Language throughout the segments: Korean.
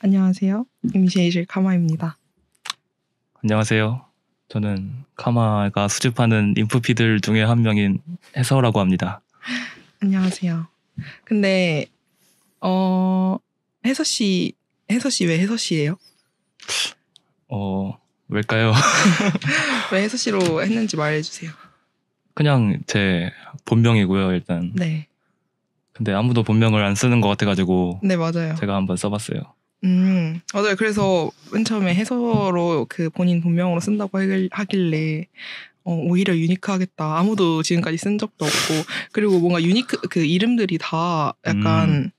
안녕하세요. 임시애실 카마입니다. 안녕하세요. 저는 카마가 수집하는 인프피들 중에 한 명인 해서라고 합니다. 안녕하세요. 근데 해서씨 왜 해서씨예요? 왜일까요? 왜 해서씨로 했는지 말해주세요. 그냥 제 본명이고요, 일단. 네. 근데 아무도 본명을 안 쓰는 것 같아가지고 네, 맞아요. 제가 한번 써봤어요. 맞아요. 그래서 맨 처음에 해서로 그 본인 본명으로 쓴다고 하길래 오히려 유니크하겠다. 아무도 지금까지 쓴 적도 없고, 그리고 뭔가 그 이름들이 다 약간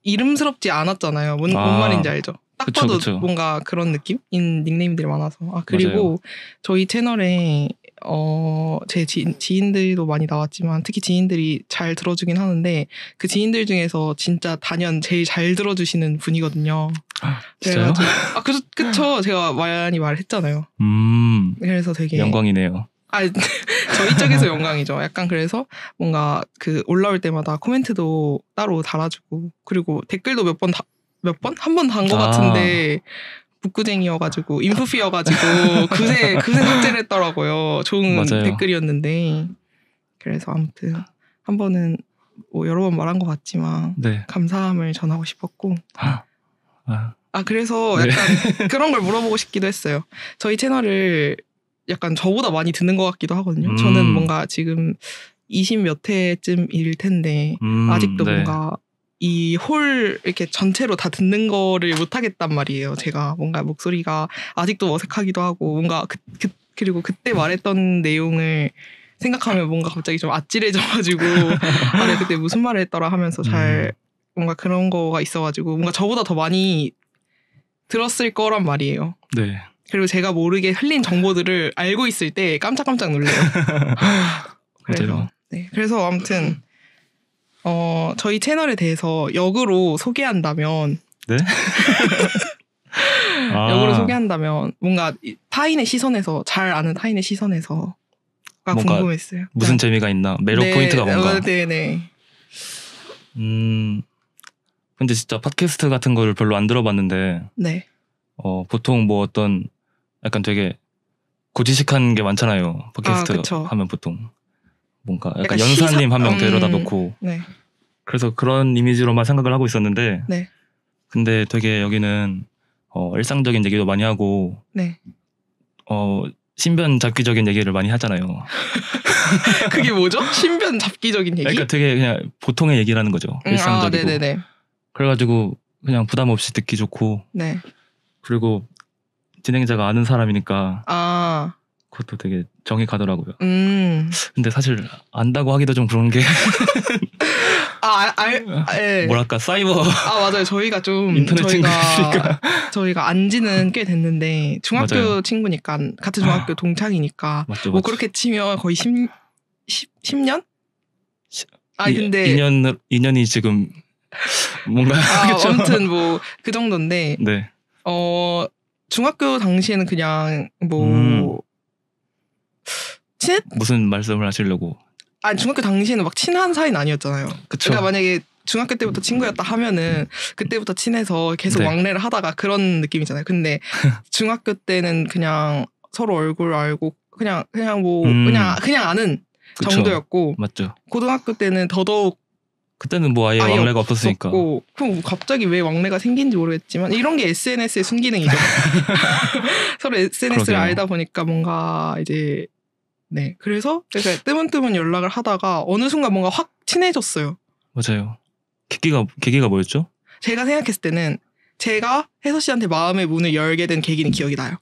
이름스럽지 않았잖아요. 뭔 말인지 알죠? 딱 그쵸, 봐도 그쵸. 뭔가 그런 느낌인 닉네임들이 많아서. 그리고 맞아요. 저희 채널에 제 지인들도 많이 나왔지만 특히 지인들이 잘 들어주긴 하는데 그 지인들 중에서 진짜 단연 제일 잘 들어주시는 분이거든요. 진짜요? 그쵸. 제가 많이 말했잖아요. 그래서 되게 영광이네요. 저희 쪽에서 영광이죠. 약간 그래서 뭔가 그 올라올 때마다 코멘트도 따로 달아주고, 그리고 댓글도 한 번 단 것 같은데 북구쟁이여가지고 인프피여가지고 그새 삭제를 했더라고요. 좋은 맞아요. 댓글이었는데. 그래서 아무튼 한 번은 뭐 여러 번 말한 것 같지만 네. 감사함을 전하고 싶었고. 그래서 네. 약간 그런 걸 물어보고 싶기도 했어요. 저희 채널을 약간 저보다 많이 듣는 것 같기도 하거든요. 저는 뭔가 지금 20 몇 회쯤일 텐데 아직도 네. 뭔가 이 홀 이렇게 전체로 다 듣는 거를 못 하겠단 말이에요. 제가 뭔가 목소리가 아직도 어색하기도 하고, 뭔가 그리고 그때 말했던 내용을 생각하면 뭔가 갑자기 좀 아찔해져가지고 내가 그때 무슨 말을 했더라 하면서 잘 뭔가 그런 거가 있어가지고 뭔가 저보다 더 많이 들었을 거란 말이에요. 네. 그리고 제가 모르게 흘린 정보들을 알고 있을 때 깜짝깜짝 놀래요. 맞아요. 그래서 아무튼 저희 채널에 대해서 역으로 소개한다면 네? 역으로 소개한다면 뭔가 타인의 시선에서, 잘 아는 타인의 시선에서가 궁금했어요. 무슨 재미가 있나? 매력 포인트가 뭔가? 네네. 근데 진짜 팟캐스트 같은 거를 별로 안 들어봤는데 네. 보통 뭐 어떤 약간 되게 고지식한 게 많잖아요. 팟캐스트 그쵸. 하면 보통 뭔가 약간 연사님 한 명 데려다 놓고 네. 그래서 그런 이미지로만 생각을 하고 있었는데 네. 근데 되게 여기는 일상적인 얘기도 많이 하고 네. 신변 잡기적인 얘기를 많이 하잖아요. 그게 뭐죠? 신변 잡기적인 얘기? 그러니까 되게 그냥 보통의 얘기라는 거죠. 일상적이고. 네네네. 그래가지고 그냥 부담 없이 듣기 좋고. 네. 그리고 진행자가 아는 사람이니까 그것도 되게 정이 가더라고요. 근데 사실 안다고 하기도 좀 그런 게 네. 뭐랄까 사이버 맞아요. 저희가 좀 인터넷 친구니까 저희가 안지는 꽤 됐는데 중학교 맞아요. 친구니까, 같은 중학교 동창이니까 맞죠. 뭐 그렇게 치면 거의 10년? 근데 2년이 지금 뭔가 아무튼 뭐 그 정도인데 네. 중학교 당시에는 그냥 뭐 무슨 말씀을 하시려고? 중학교 당시에는 막 친한 사이는 아니었잖아요. 그쵸. 그러니까 만약에 중학교 때부터 친구였다 하면은 그때부터 친해서 계속 왕래를 하다가 그런 느낌이잖아요. 근데 중학교 때는 그냥 서로 얼굴 알고 그냥 뭐 그냥 아는 그쵸. 정도였고. 맞죠. 고등학교 때는 더더욱 그때는 뭐 아예 왕래가 없었으니까. 그럼 갑자기 왜 왕래가 생긴지 모르겠지만 이런 게 SNS의 순기능이죠. 서로 SNS를 그러게요. 알다 보니까 뭔가 이제 그래서 뜨문뜨문 연락을 하다가 어느 순간 뭔가 확 친해졌어요. 맞아요. 계기가 뭐였죠? 제가 생각했을 때는 제가 혜서 씨한테 마음의 문을 열게 된 계기는 기억이 나요.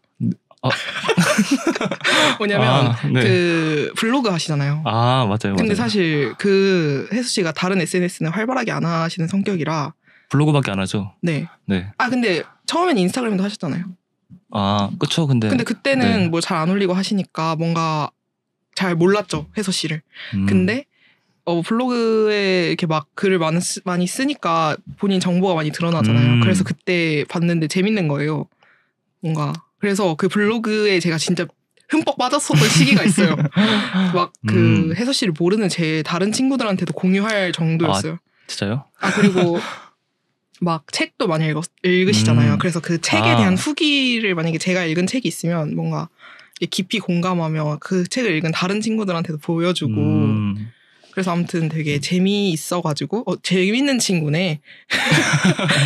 뭐냐면 그 블로그 하시잖아요. 맞아요. 근데 사실 그 혜서 씨가 다른 SNS는 활발하게 안 하시는 성격이라 블로그밖에 안 하죠. 네. 네. 근데 처음엔 인스타그램도 하셨잖아요. 그쵸. 근데 그때는 뭐 잘 안 올리고 하시니까 뭔가 잘 몰랐죠, 혜서 씨를. 근데 블로그에 이렇게 막 글을 많이 쓰니까 본인 정보가 많이 드러나잖아요. 그래서 그때 봤는데 재밌는 거예요. 뭔가. 그래서 그 블로그에 제가 진짜 흠뻑 빠졌었던 시기가 있어요. 막 그 혜서 씨를 모르는 제 다른 친구들한테도 공유할 정도였어요. 진짜요? 그리고 막 책도 많이 읽으시잖아요. 그래서 그 책에 대한 후기를 만약에 제가 읽은 책이 있으면 뭔가 깊이 공감하며 그 책을 읽은 다른 친구들한테도 보여주고 그래서 아무튼 되게 재미있어가지고 재밌는 친구네.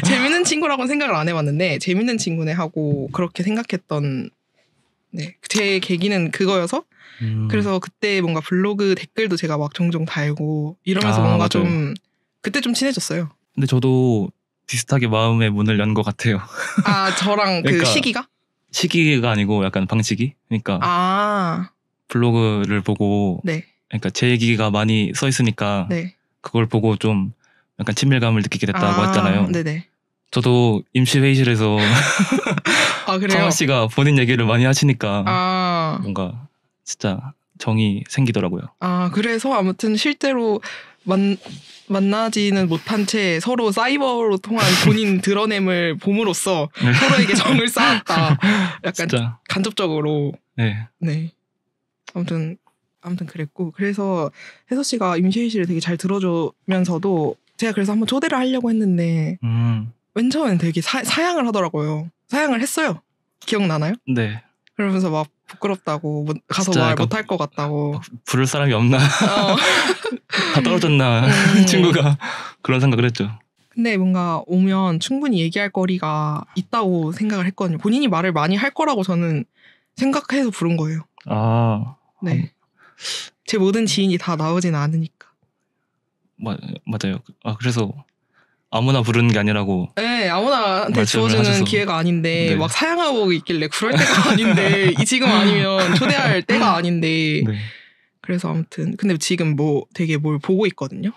재밌는 친구라고는 생각을 안 해봤는데 재밌는 친구네 하고 그렇게 생각했던 네, 제 계기는 그거여서 그래서 그때 뭔가 블로그 댓글도 제가 막 종종 달고 이러면서 뭔가 맞아요. 좀 그때 좀 친해졌어요. 근데 저도 비슷하게 마음의 문을 연 것 같아요. 아 저랑 그러니까 시기가? 시기가 아니고 약간 방식이? 그러니까 블로그를 보고 네. 그러니까 제 얘기가 많이 써 있으니까 네. 그걸 보고 좀 약간 친밀감을 느끼게 됐다고 했잖아요. 네네. 저도 임시 회의실에서 그래요? 성아 씨가 본인 얘기를 많이 하시니까 뭔가 진짜 정이 생기더라고요. 그래서 아무튼 실제로 만나지는 못한 채 서로 사이버로 통한 본인 드러냄을 봄으로써 서로에게 정을 쌓았다. 약간 진짜. 간접적으로. 네. 네. 아무튼 그랬고 그래서 혜서 씨가 임시회의실을 되게 잘 들어주면서도 제가 그래서 한번 초대를 하려고 했는데 맨 처음엔 되게 사양을 하더라고요. 사양을 했어요. 기억나나요? 네. 그러면서 막 부끄럽다고 가서 말 못할 것 같다고 부를 사람이 없나 다 떨어졌나 친구가 그런 생각을 했죠. 근데 뭔가 오면 충분히 얘기할 거리가 있다고 생각을 했거든요. 본인이 말을 많이 할 거라고 저는 생각해서 부른 거예요. 네. 제 모든 지인이 다 나오진 않으니까. 맞아요. 그래서 아무나 부르는 게 아니라고. 네, 아무나한테 주어지는 기회가 아닌데 네. 막 사양하고 있길래 그럴 때가 아닌데 지금 아니면 초대할 때가 아닌데 네. 그래서 아무튼 근데 지금 뭐 되게 뭘 보고 있거든요.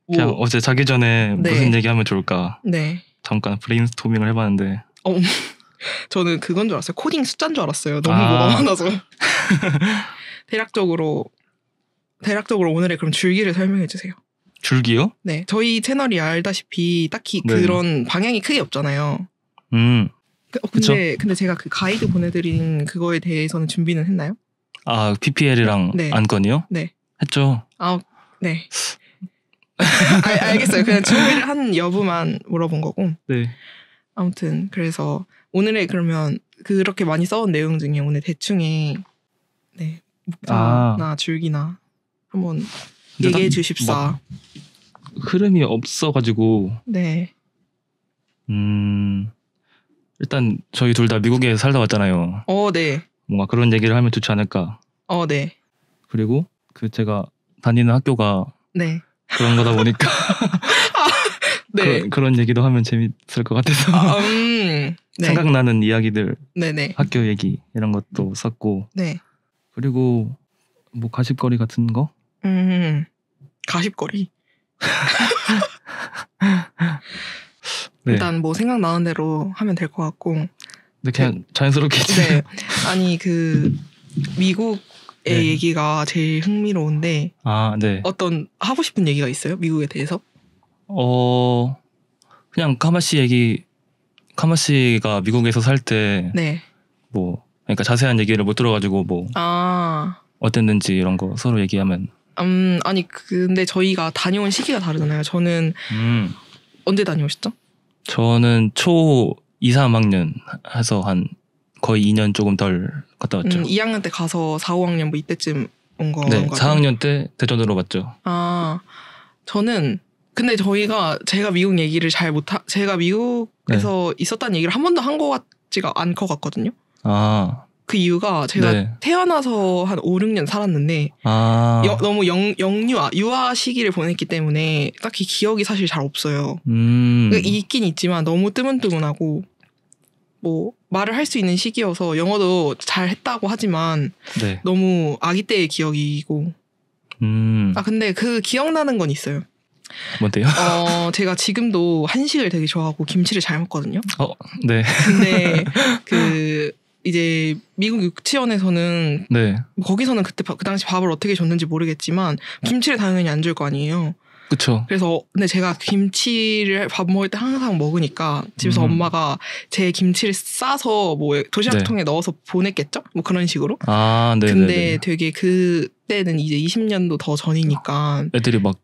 그냥 어제 자기 전에 네. 무슨 얘기하면 좋을까 네. 잠깐 브레인스토밍을 해봤는데 저는 그건 줄 알았어요. 코딩 숫자인 줄 알았어요. 너무 뭐가 많아서. 대략적으로 오늘의 그럼 줄기를 설명해 주세요. 줄기요? 네. 저희 채널이 알다시피 딱히 네. 그런 방향이 크게 없잖아요. 근데 제가 그 가이드 보내드린 그거에 대해서는 준비는 했나요? PPL이랑 네. 안건이요? 네. 했죠. 네. 알겠어요. 그냥 준비를 한 여부만 물어본 거고. 네. 아무튼 그래서 오늘의 그러면 그렇게 많이 써온 내용 중에 오늘 대충의 네. 목표나 줄기나 한번 얘기해 주십사. 흐름이 없어가지고. 네. 일단 저희 둘 다 미국에 살다 왔잖아요. 네. 뭔가 그런 얘기를 하면 좋지 않을까. 네. 그리고 제가 다니는 학교가 네. 그런 거다 보니까 네. 그런 얘기도 하면 재밌을 것 같아서 네. 생각나는 이야기들, 네네. 학교 얘기 이런 것도 썼고. 네. 그리고 뭐 가십거리 같은 거? 가십거리. 네. 일단 뭐 생각나는 대로 하면 될 것 같고. 네, 그냥 자연스럽게. 네. 아니 미국의 네. 얘기가 제일 흥미로운데. 네. 어떤 하고 싶은 얘기가 있어요? 미국에 대해서? 그냥 카마씨가 미국에서 살 때. 네. 뭐 그러니까 자세한 얘기를 못 들어가지고 뭐. 어땠는지 이런 거 서로 얘기하면. 아니 근데 저희가 다녀온 시기가 다르잖아요. 저는 언제 다녀오셨죠? 저는 초 2, 3학년 해서 한 거의 2년 조금 덜 갔다 왔죠. 2학년 때 가서 4, 5학년 뭐 이때쯤 온 거. 네, 4학년 때 대전으로 갔죠. 저는 근데 제가 미국 얘기를 제가 미국에서 네. 있었다는 얘기를 한 번도 한 것 같지가 않을 것 같거든요. 그 이유가 제가 네. 태어나서 한 5, 6년 살았는데 너무 유아 시기를 보냈기 때문에 딱히 기억이 사실 잘 없어요. 그러니까 있긴 있지만 너무 뜨문뜨문하고 뭐 말을 할 수 있는 시기여서 영어도 잘 했다고 하지만 네. 너무 아기 때의 기억이고 근데 그 기억나는 건 있어요. 뭔데요? 제가 지금도 한식을 되게 좋아하고 김치를 잘 먹거든요. 네. 근데 이제 미국 유치원에서는 네. 거기서는 그때 그 당시 밥을 어떻게 줬는지 모르겠지만 김치를 당연히 안 줄 거 아니에요. 그렇죠. 그래서 근데 제가 김치를 밥 먹을 때 항상 먹으니까 집에서 엄마가 제 김치를 싸서 뭐 도시락통에 네. 넣어서 보냈겠죠? 뭐 그런 식으로. 네. 근데 되게 그때는 이제 20년도 더 전이니까 애들이 막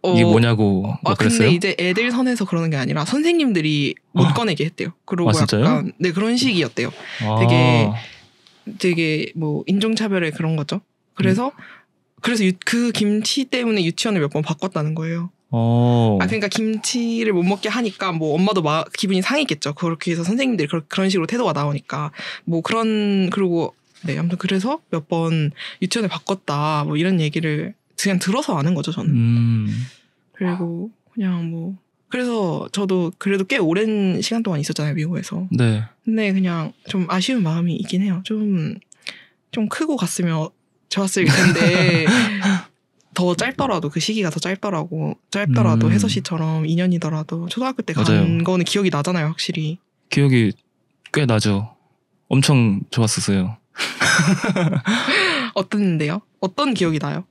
이게 뭐냐고 뭐 그랬어요? 근데 이제 애들 선에서 그러는 게 아니라 선생님들이 못 꺼내게 했대요. 그리고 진짜요? 약간 네 그런 식이었대요. 되게 뭐 인종차별의 그런 거죠. 그래서 그 김치 때문에 유치원을 몇 번 바꿨다는 거예요. 그러니까 김치를 못 먹게 하니까 뭐 엄마도 기분이 상했겠죠. 그렇게 해서 선생님들이 그런 식으로 태도가 나오니까 뭐 그리고 네 아무튼 그래서 몇 번 유치원을 바꿨다 뭐 이런 얘기를 그냥 들어서 아는 거죠 저는. 그리고 그냥 뭐 그래서 저도 그래도 꽤 오랜 시간 동안 있었잖아요 미국에서. 네. 근데 그냥 좀 아쉬운 마음이 있긴 해요. 좀 크고 갔으면 좋았을 텐데 더 짧더라도 그 시기가 더 짧더라도 혜서 씨처럼 2년이더라도 초등학교 때 간 거는 기억이 나잖아요 확실히. 기억이 꽤 나죠. 엄청 좋았었어요. 어땠는데요? 어떤 기억이 나요?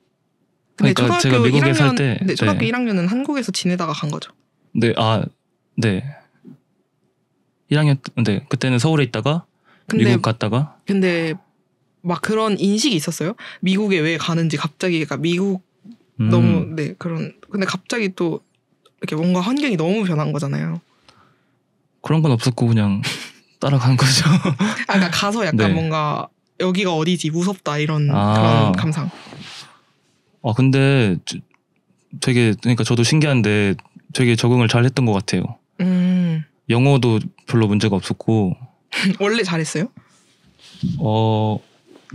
근데 그러니까 제가 미국에 살 때 초등학교 1학년은 한국에서 지내다가 간 거죠. 네, 네. 1학년 네 그때는 서울에 있다가 미국 갔다가. 근데 막 그런 인식이 있었어요. 미국에 왜 가는지 갑자기 그러니까 미국 너무 네 그런 근데 갑자기 또 이렇게 뭔가 환경이 너무 변한 거잖아요. 그런 건 없었고 그냥 따라간 거죠. 그러니까 가서 약간 뭔가 여기가 어디지 무섭다 이런 그런 감상. 근데 되게 그러니까 저도 신기한데 되게 적응을 잘 했던 것 같아요. 영어도 별로 문제가 없었고. 원래 잘했어요?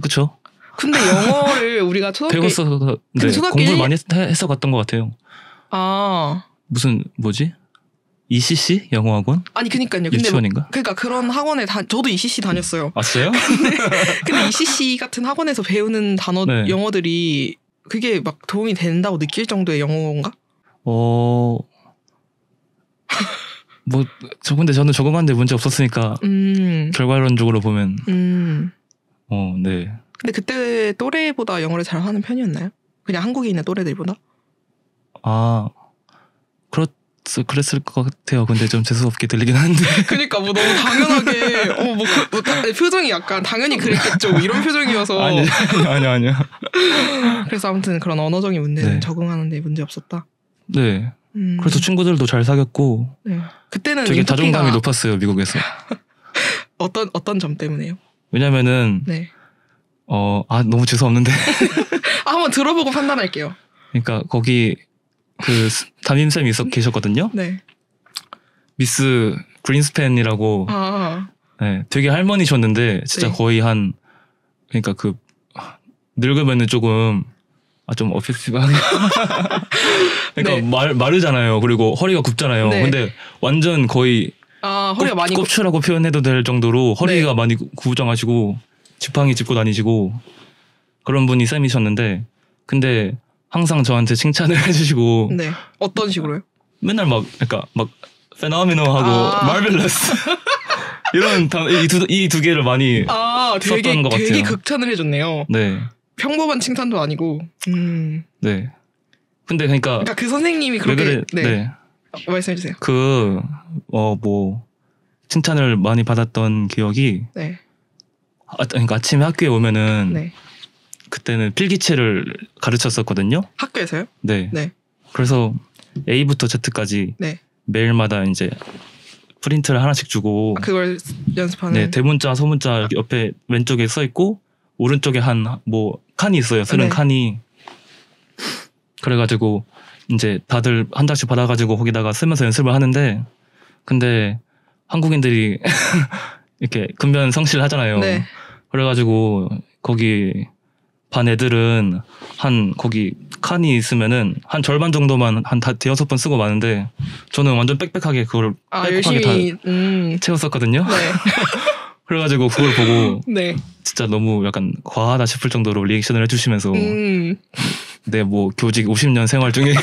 그쵸? 근데 영어를 우리가 초등학교 배웠어서 공부를 많이 해서 갔던 것 같아요. 무슨 뭐지? ECC 영어학원? 아니 그니까요. 유치원인가? 그러니까 그런 학원에 저도 ECC 다녔어요. 진짜요? 근데 ECC 같은 학원에서 배우는 단어 영어들이 그게 막 도움이 된다고 느낄 정도의 영어인가? 근데 저는 적응하는데 문제 없었으니까 결과론적으로 보면 네. 근데 그때 또래보다 영어를 잘하는 편이었나요? 그냥 한국에 있는 또래들보다? 그랬을 것 같아요. 근데 좀 재수없게 들리긴 하는데. 그러니까 뭐 너무 당연하게 표정이 약간 당연히 그랬겠죠. 뭐 이런 표정이어서. 아니요. 그래서 아무튼 그런 언어적인 문제는 적응하는데 문제 없었다. 네. 그래서 친구들도 잘 사귀었고. 네. 그때는 되게 자존감이 높았어요 미국에서. 어떤 점 때문에요? 왜냐면은 너무 재수없는데. 한번 들어보고 판단할게요. 그러니까 거기 그 담임쌤이 계셨거든요. 네. 미스 그린스팬이라고. 네, 되게 할머니셨는데 진짜 거의 그러니까 늙으면은 조금 좀 어펙티브하게. 그러니까 마르잖아요. 그리고 허리가 굽잖아요. 근데 완전 거의 허리가 많이 꼽추라고 표현해도 될 정도로 허리가 많이 구부정하시고 지팡이 짚고 다니시고 그런 분이 쌤이셨는데 근데 항상 저한테 칭찬을 해주시고. 네. 어떤 식으로요? 맨날 그러니까 phenomenal하고 marvelous 이런 이 두 개를 많이 썼던 것 같아요. 되게 극찬을 해줬네요. 네. 평범한 칭찬도 아니고. 네. 근데 그러니까 그 선생님이 그렇게 말씀해 주세요. 칭찬을 많이 받았던 기억이. 네. 그러니까 아침에 학교에 오면은. 그때는 필기체를 가르쳤었거든요. 학교에서요? 네. 그래서 A부터 Z까지 매일마다 이제 프린트를 하나씩 주고 그걸 연습하는. 네, 대문자, 소문자 옆에 왼쪽에 써 있고 오른쪽에 칸이 있어요. 쓰는 칸이. 그래가지고 이제 다들 한 장씩 받아가지고 거기다가 쓰면서 연습을 하는데 근데 한국인들이 이렇게 근면 성실하잖아요. 그래가지고 거기 반 애들은 거기 칸이 있으면은 한 절반 정도만 대여섯 번 쓰고 마는데 저는 완전 빽빽하게 그걸 열심히 다 채웠었거든요. 그래가지고 그걸 보고 진짜 너무 약간 과하다 싶을 정도로 리액션을 해주시면서 교직 50년 생활 중에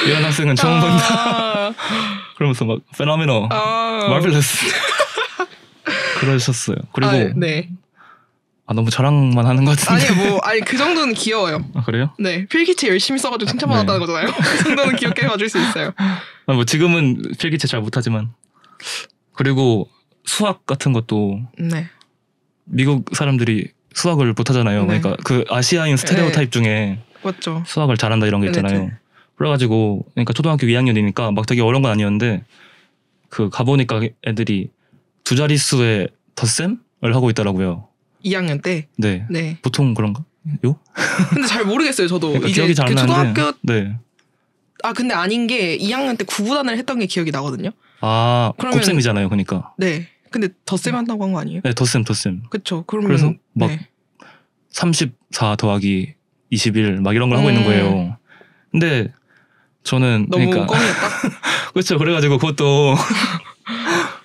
이런 학생은 처음 본다. 그러면서 막 phenomenal, marvelous 그러셨어요. 그리고 너무 자랑만 하는 것 같은데. 아니 그 정도는 귀여워요. 그래요? 네. 필기체 열심히 써가지고 칭찬받았다는 거잖아요. 그 정도는 귀엽게 봐줄 수 있어요. 지금은 필기체 잘 못하지만. 그리고 수학 같은 것도. 미국 사람들이 수학을 못하잖아요. 그러니까 그 아시아인 스테레오타입 중에. 맞죠. 수학을 잘한다 이런 게 있잖아요. 그래가지고 그러니까 초등학교 2학년이니까 막 되게 어려운 건 아니었는데 그 가보니까 애들이 두 자릿수의 덧셈을 하고 있더라고요. 2학년 때? 네. 네. 보통 그런가? 요? 근데 잘 모르겠어요. 저도 그러니까 이제 기억이 잘 그 안 나는데. 초등학교 네. 아 근데 아닌 게 2학년 때 구구단을 했던 게 기억이 나거든요. 아 그러면- 곱셈이잖아요. 그러니까. 네. 근데 덧셈 한다고 한 거 아니에요? 네, 덧셈. 그쵸. 그러면 그래서 막 네. 34 더하기 21 막 이런 걸 하고 있는 거예요. 근데 저는 너무 그러니까 껌이었다. 그렇죠. 그래가지고 그것도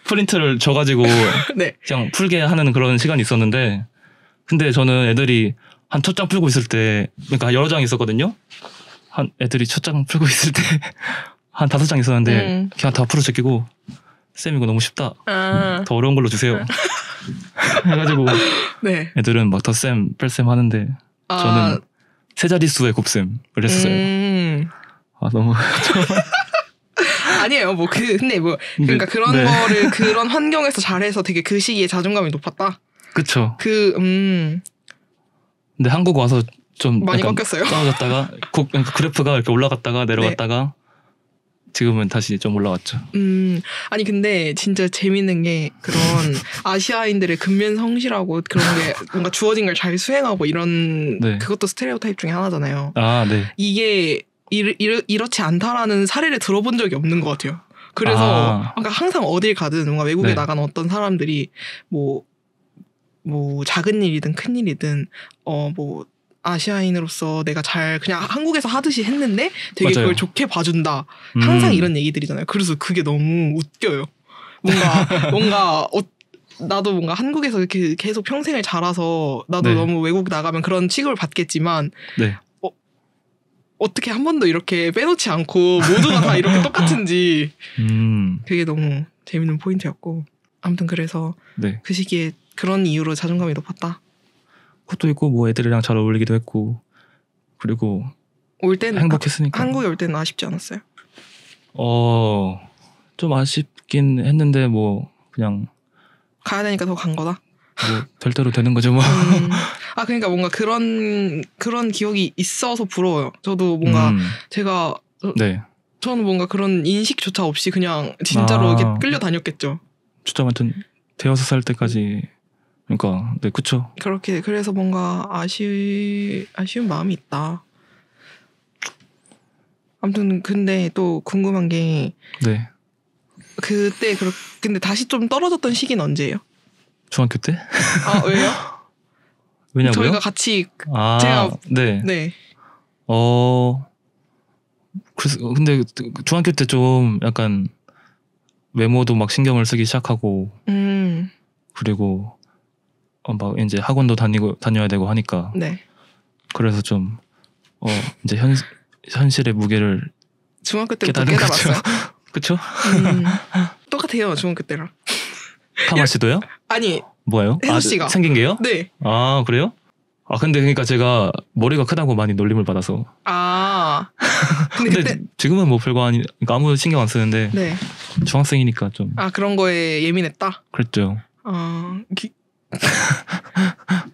프린트를 줘가지고 네. 그냥 풀게 하는 그런 시간이 있었는데 근데 저는 애들이 한 첫 장 풀고 있을 때 그러니까 여러 장 있었거든요. 한 애들이 첫 장 풀고 있을 때 한 5장 있었는데 그냥 다 풀어 제끼고 쌤 이거 너무 쉽다. 아. 더 어려운 걸로 주세요. 해가지고 네. 애들은 막 덧셈 뺄셈 하는데 저는 세 자릿수의 곱셈을 했었어요. 아 너무 아니에요. 뭐 근데 뭐 그러니까 그런 네. 거를 그런 환경에서 잘해서 되게 그 시기에 자존감이 높았다. 그쵸. 근데 한국 와서 좀 많이 약간 꺾였어요. 떨어졌다가 그러니까 그래프가 이렇게 올라갔다가 내려갔다가 지금은 다시 좀 올라왔죠. 아니 근데 진짜 재밌는 게 그런 아시아인들의 근면 성실하고 그런 게 뭔가 주어진 걸 잘 수행하고 이런 네. 그것도 스테레오타입 중에 하나잖아요. 아 네. 이게 이렇지 않다라는 사례를 들어본 적이 없는 것 같아요. 그래서 그러니까 항상 어딜 가든 뭔가 외국에 네. 나간 어떤 사람들이 뭐 작은 일이든 큰 일이든 뭐 아시아인으로서 내가 잘 그냥 한국에서 하듯이 했는데 되게 맞아요. 그걸 좋게 봐준다. 항상 이런 얘기들이잖아요. 그래서 그게 너무 웃겨요. 뭔가 나도 뭔가 한국에서 이렇게 계속 평생을 자라서 나도 네. 너무 외국 나가면 그런 취급을 받겠지만 네. 어떻게 한 번도 이렇게 빼놓지 않고 모두가 다 이렇게 똑같은지 그게 너무 재밌는 포인트였고 아무튼 그래서 네. 그 시기에 그런 이유로 자존감이 높았다. 그것도 있고 뭐 애들이랑 잘 어울리기도 했고 그리고 올 때는 행복했으니까. 한국에 올 때는 아쉽지 않았어요? 좀 아쉽긴 했는데 뭐 그냥 가야 되니까 더 간 거다. 뭐 될 대로 되는 거죠 뭐. 그러니까 뭔가 그런 기억이 있어서 부러워요. 저도 뭔가 제가 네. 저는 뭔가 그런 인식조차 없이 그냥 진짜로 이렇게 끌려다녔겠죠. 진짜 아무튼 대여섯 살 때까지 그러니까 네 그쵸. 그렇게 그래서 뭔가 아쉬운 마음이 있다. 아무튼 근데 또 궁금한 게 네. 그때 근데 다시 좀 떨어졌던 시기는 언제예요? 중학교 때? 아 왜요? 왜냐고요? 저희가 같이 제가 네. 네. 그래서 근데 중학교 때 좀 약간 외모도 막 신경을 쓰기 시작하고 그리고 막 이제 학원도 다녀야 되고 하니까 네. 그래서 좀 이제 현실의 무게를 중학교 때부터 깨달은 깨달았어요. 그쵸? 똑같아요 중학교 때랑. 파마 씨도요? 아니 뭐예요? 혜수 씨가. 생긴 게요? 네. 아 그래요? 근데 그러니까 제가 머리가 크다고 많이 놀림을 받아서. 근데 그때 지금은 뭐 별거 아니니까 아무 신경 안 쓰는데 네. 중학생이니까 좀. 그런 거에 예민했다. 그랬죠.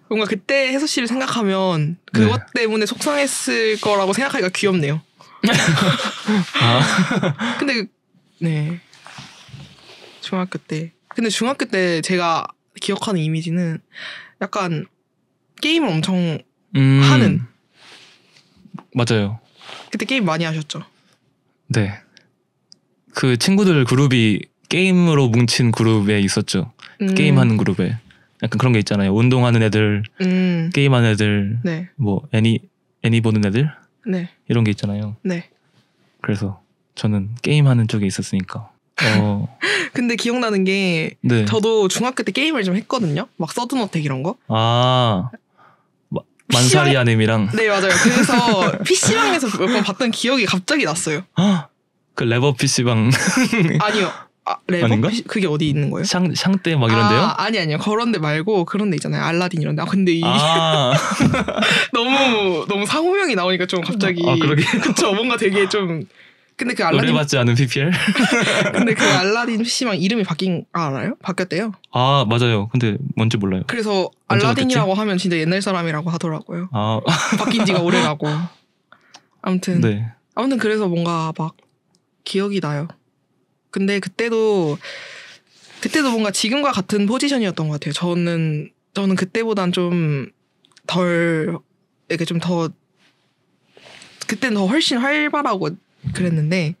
뭔가 그때 혜수 씨를 생각하면 그것 때문에 속상했을 거라고 생각하기가 귀엽네요. 근데 네. 중학교 때. 근데 중학교 때 제가 기억하는 이미지는 약간 게임을 엄청 하는. 맞아요. 그때 게임 많이 하셨죠? 네. 그 친구들 그룹이 게임으로 뭉친 그룹에 있었죠. 게임하는 그룹에. 약간 그런 게 있잖아요. 운동하는 애들, 게임하는 애들, 네. 뭐 애니 보는 애들, 네. 이런 게 있잖아요. 네. 그래서 저는 게임하는 쪽에 있었으니까. 근데 기억나는 게 네. 저도 중학교 때 게임을 좀 했거든요. 막 서든어택 이런 거. 만사리아님이랑. 네 맞아요. 그래서 PC방에서 몇 번 봤던 기억이 갑자기 났어요. 그 레버 PC방. 아니요. 레버 아닌가? PC? 그게 어디 있는 거예요? 샹떼 막 이런데요? 아니요. 그런 데 말고 그런 데 있잖아요. 알라딘 이런 데. 근데 너무 상호명이 나오니까 좀 갑자기. 그러게. 그쵸. 뭔가 되게 좀. 근데 그 알라딘. 노래받지 않은 PPL? 근데 그 알라딘 PC방 이름이 알아요? 바뀌었대요. 맞아요. 근데 뭔지 몰라요. 그래서 알라딘이라고 하면 진짜 옛날 사람이라고 하더라고요. 바뀐 지가 오래라고. 아무튼. 네. 아무튼 그래서 뭔가 막 기억이 나요. 근데 그때도 뭔가 지금과 같은 포지션이었던 것 같아요. 저는 그때보단 좀 덜 이렇게 좀 더 그때는 더 훨씬 활발하고 그랬는데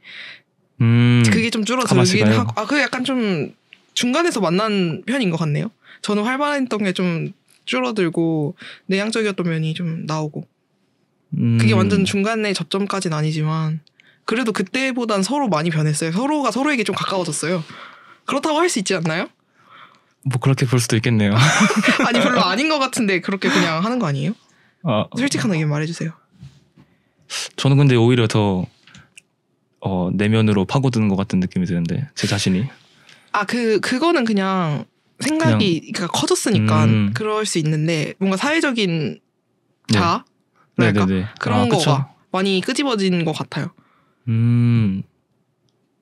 그게 좀 줄어들긴 하고 그 약간 좀 중간에서 만난 편인 것 같네요. 저는 활발했던 게 좀 줄어들고 내향적이었던 면이 좀 나오고 그게 완전 중간에 접점까지는 아니지만 그래도 그때보단 서로 많이 변했어요. 서로가 서로에게 좀 가까워졌어요. 그렇다고 할 수 있지 않나요? 뭐 그렇게 볼 수도 있겠네요. 아니 별로 아닌 것 같은데 그렇게 그냥 하는 거 아니에요? 솔직한 의견 말해주세요. 저는 근데 오히려 더 내면으로 파고드는 것 같은 느낌이 드는데 제 자신이. 그거는 그냥 생각이 그러니까 커졌으니까 그럴 수 있는데 뭔가 사회적인 자아? 네네네. 그런 거가 많이 끄집어진 것 같아요.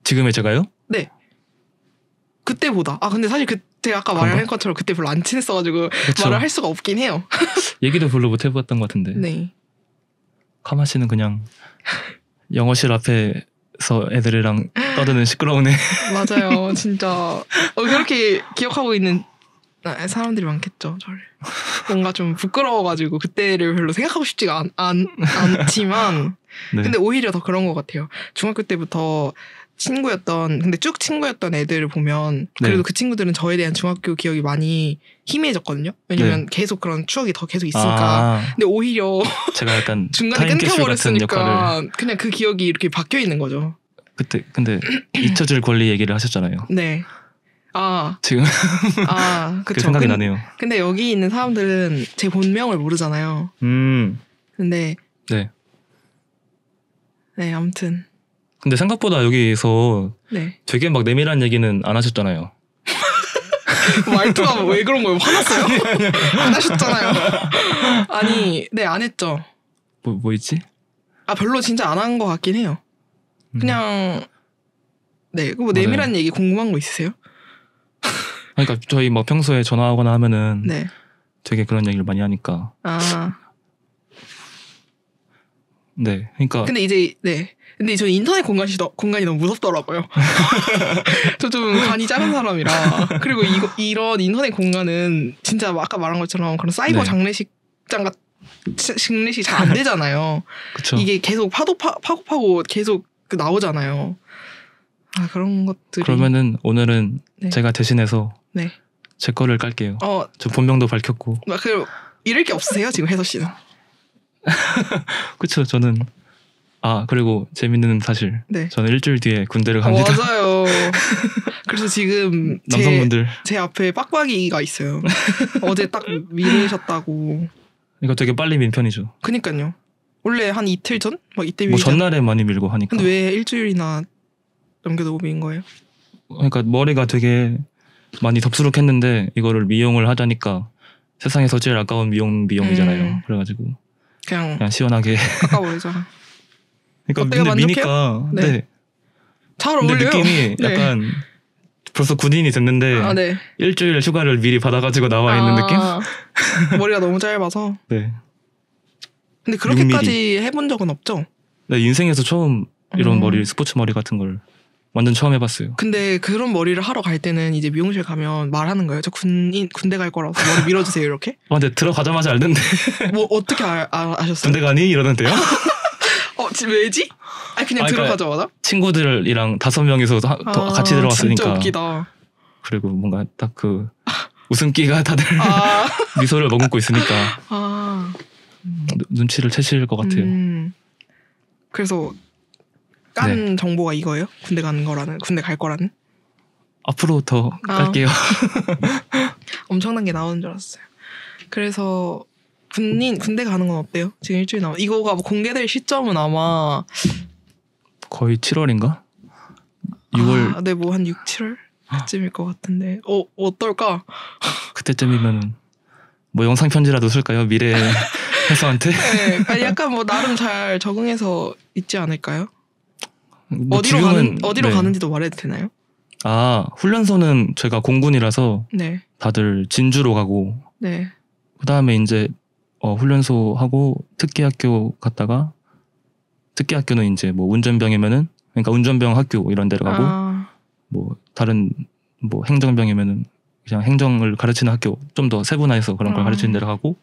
지금의 제가요? 네. 그때보다. 근데 사실 그때 아까 말한 것처럼 그때 별로 안 친했어가지고 그쵸. 말을 할 수가 없긴 해요. 얘기도 별로 못 해봤던 것 같은데. 네. 카마 씨는 그냥 영어실 앞에서 애들이랑 떠드는 시끄러운 애. 맞아요. 진짜 그렇게 기억하고 있는 사람들이 많겠죠. 저를. 뭔가 좀 부끄러워가지고 그때를 별로 생각하고 싶지가 않지만 네. 근데 오히려 더 그런 것 같아요. 중학교 때부터 근데 쭉 친구였던 애들을 보면 그래도 네. 그 친구들은 저에 대한 중학교 기억이 많이 희미해졌거든요. 왜냐면 네. 계속 그런 추억이 더 계속 있으니까. 근데 오히려 제가 약간 중간에 끊겨버렸으니까 그냥 그 기억이 이렇게 바뀌어 있는 거죠. 그때 근데 잊혀질 권리 얘기를 하셨잖아요. 네. 지금 그쵸. 생각이 나네요. 근데 여기 있는 사람들은 제 본명을 모르잖아요. 근데 네 아무튼. 근데 생각보다 여기서 네. 되게 막 내밀한 얘기는 안 하셨잖아요. 말투가 왜 그런 거예요? 화났어요? 안 하셨잖아요. 네, 안 했죠. 뭐 있지? 별로 진짜 안 한 것 같긴 해요. 그냥 뭐 내밀한 얘기 궁금한 거 있으세요? 그러니까 저희 막 평소에 전화하거나 하면은 네. 되게 그런 얘기를 많이 하니까. 네, 그러니까. 근데 저는 인터넷 공간이 너무 무섭더라고요. 저 좀 간이 작은 사람이라. 그리고 이런 인터넷 공간은 진짜 아까 말한 것처럼 그런 사이버 네. 장례식장 장례식 잘 안 되잖아요. 그쵸. 이게 계속 파고 계속 나오잖아요. 그런 것들이. 그러면은 오늘은 네. 제가 대신해서 네. 제 거를 깔게요. 저 본명도 밝혔고. 이럴 게 없으세요 지금 혜서 씨는? 그쵸. 저는 그리고 재밌는 사실. 네. 저는 일주일 뒤에 군대를 갑니다. 맞아요. 그래서 지금 남성분들 제 앞에 빡빡이가 있어요. 어제 딱 미루셨다고. 이거 되게 빨리 민 편이죠. 그니까요. 원래 한 이틀 전? 막 이때 뭐 전날에 많이 밀고 하니까. 근데 왜 일주일이나 넘겨두고 민 거예요? 그러니까 머리가 되게 많이 덥수룩했는데 이거를 미용을 하자니까 세상에서 제일 아까운 미용이잖아요. 그래가지고 그냥 시원하게 아까워요. 그러니까 미니까 네. 잘 어울려요. 근데 느낌이 약간 벌써 군인이 됐는데 네. 일주일 휴가를 미리 받아가지고 나와 있는 느낌? 머리가 너무 짧아서. 네. 근데 그렇게까지 6mm. 해본 적은 없죠? 네, 인생에서 처음 이런 머리, 스포츠 머리 같은 걸 완전 처음 해봤어요. 근데 그런 머리를 하러 갈 때는 이제 미용실 가면 말하는 거예요. 저 군대 갈 거라서 머리 밀어주세요 이렇게. 근데 들어가자마자 알던데. 뭐 어떻게 아셨어요? 군대 가니? 이러던데요? 왜지? 그냥 들어가자마자? 친구들이랑 5명이서 같이 들어갔으니까. 진짜 웃기다. 그리고 뭔가 딱 그 웃음기가 다들 미소를 머금고 있으니까 눈치를 채실 것 같아요. 그래서 깐 정보가 이거예요? 군대 갈 거라는? 앞으로 더 깔게요. 엄청난 게 나오는 줄 알았어요. 그래서 군대 가는 건 어때요? 지금 일주일 남았. 이거가 공개될 시점은 아마 거의 7월인가? 6월. 네, 뭐 한 6, 7월 그쯤일 것 같은데. 어떨까? 그때쯤이면 뭐 영상 편지라도 쓸까요? 미래 혜서한테? 네, 약간 뭐 나름 잘 적응해서 있지 않을까요? 뭐 어디로 가는지도 말해도 되나요? 훈련소는 제가 공군이라서 네. 다들 진주로 가고 네. 그 다음에 이제 훈련소 하고 특기학교 갔다가 특기 학교는 이제 뭐 운전병이면은 그러니까 운전병 학교 이런 데를 가고 뭐 다른 뭐 행정병이면은 그냥 행정을 가르치는 학교 좀 더 세분화해서 그런 걸 가르치는 데를 가고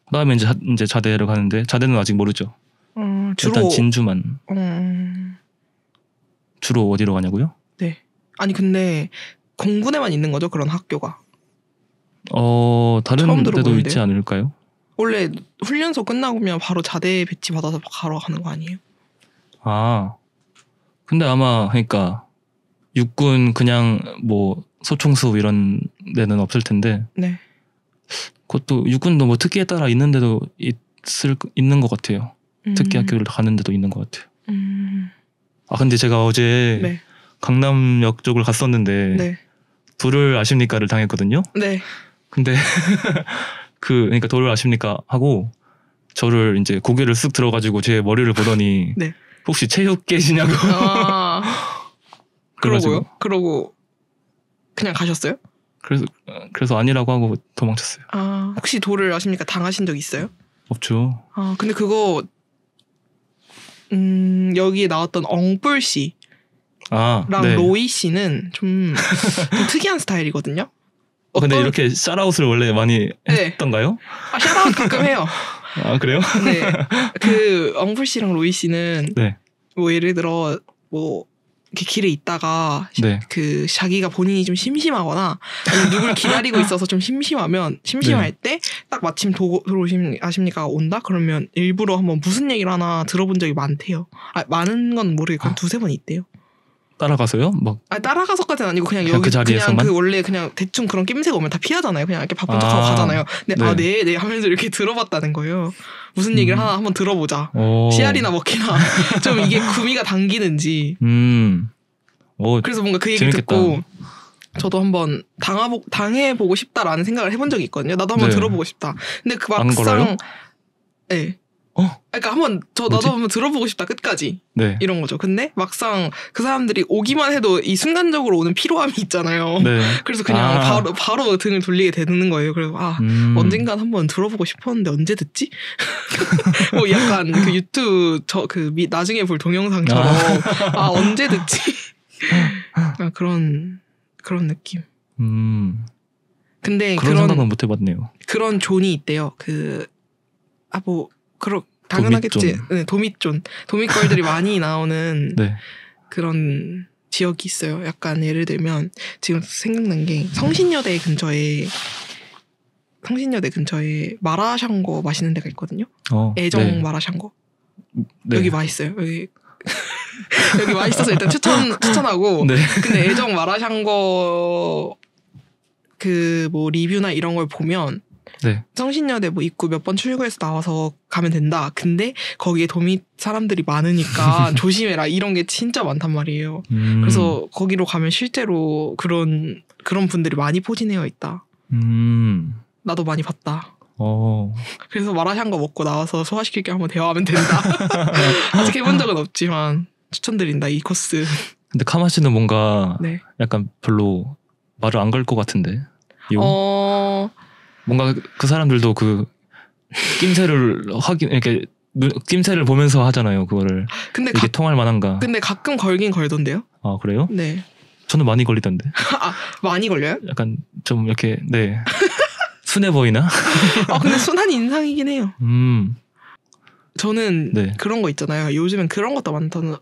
그다음에 이제 자대를 가는데 자대는 아직 모르죠. 주로 일단 진주만. 주로 어디로 가냐고요? 네. 아니 근데 공군에만 있는 거죠 그런 학교가? 다른 데도 있지 않을까요? 원래 훈련소 끝나면 바로 자대 배치 받아서 바로 가는 거 아니에요? 근데 아마 그러니까 육군 그냥 뭐 소총수 이런 데는 없을 텐데. 네. 그것도 육군도 뭐 특기에 따라 있는 데도 있는 것 같아요. 특기 학교를 가는 데도 있는 것 같아요. 근데 제가 어제 네. 강남역 쪽을 갔었는데 네. 도를 아십니까를 당했거든요. 네. 근데 그러니까 도를 아십니까 하고 저를 이제 고개를 쓱 들어가지고 제 머리를 보더니 네. 혹시 체육 계시냐고. 그러고 그냥 가셨어요? 그래서 아니라고 하고 도망쳤어요. 혹시 도를 아십니까 당하신 적 있어요? 없죠. 근데 그거 여기에 나왔던 엉뿔 씨랑 네. 로이 씨는 좀 특이한 스타일이거든요. 근데 이렇게 샷아웃을 원래 많이 했던가요? 샷아웃 가끔 해요. 그래요? 네. 그 엉풀 씨랑 로이 씨는 네. 뭐 예를 들어 뭐 이렇게 길에 있다가 네. 그 자기가 본인이 좀 심심하거나 아니면 누굴 기다리고 있어서 좀 심심할 네. 때 딱 마침 아십니까 온다? 그러면 일부러 한번 무슨 얘기를 하나 들어본 적이 많대요. 많은 건 모르겠고 두세 번 있대요. 따라가서요? 따라가서까지는 아니고 그냥 여기 그 자리에서만? 그냥 그 원래 그냥 대충 그런 낌새가 오면 다 피하잖아요. 그냥 이렇게 바쁜 척하고 가잖아요. 근데 네. 하면서 이렇게 들어봤다는 거예요. 무슨 얘기를 하나 한번 들어보자. 씨알이나 먹기나 좀 이게 구미가 당기는지. 그래서 뭔가 그 얘기를 재밌겠다. 듣고 저도 한번 당해보고 싶다라는 생각을 해본 적이 있거든요. 나도 한번 들어보고 싶다. 근데 그 막상 네. 그러니까 나도 한번 들어보고 싶다 끝까지. 네. 이런 거죠. 근데 막상 그 사람들이 오기만 해도 이 순간적으로 오는 피로함이 있잖아요. 네. 그래서 그냥 바로 등을 돌리게 되는 거예요. 그래서 언젠간 한번 들어보고 싶었는데 언제 듣지? 뭐 약간 그 유튜브 나중에 볼 동영상처럼 언제 듣지? 그런 느낌. 근데 그런 생각은 못 해봤네요. 그런 존이 있대요. 당연하겠지. 네, 도미걸들이 많이 나오는 네. 그런 지역이 있어요. 약간 예를 들면 지금 생각난 게 성신여대 근처에 마라샹궈 맛있는 데가 있거든요. 애정 네. 마라샹궈. 네. 여기 맛있어요. 여기 맛있어서 일단 추천하고. 네. 근데 애정 마라샹궈 뭐 리뷰나 이런 걸 보면 네. 성신여대 뭐 입구 몇 번 출구해서 나와서 가면 된다. 근데 거기에 도미 사람들이 많으니까 조심해라. 이런 게 진짜 많단 말이에요. 그래서 거기로 가면 실제로 그런 분들이 많이 포진해어 있다. 나도 많이 봤다. 그래서 마라샹궈 먹고 나와서 소화시킬 게 한번 대화하면 된다. 아직 해본 적은 없지만 추천드린다 이 코스. 근데 카마 씨는 뭔가 약간 별로 말을 안 걸 것 같은데. 뭔가 그 사람들도 그 낌새를 이렇게 낌새를 보면서 하잖아요. 그거를. 근데 이게 통할 만한가. 근데 가끔 걸긴 걸던데요. 그래요? 네. 저는 많이 걸리던데. 많이 걸려요? 약간 좀 이렇게 순해 보이나? 근데 순한 인상이긴 해요. 저는 그런 거 있잖아요. 요즘엔 그런 것도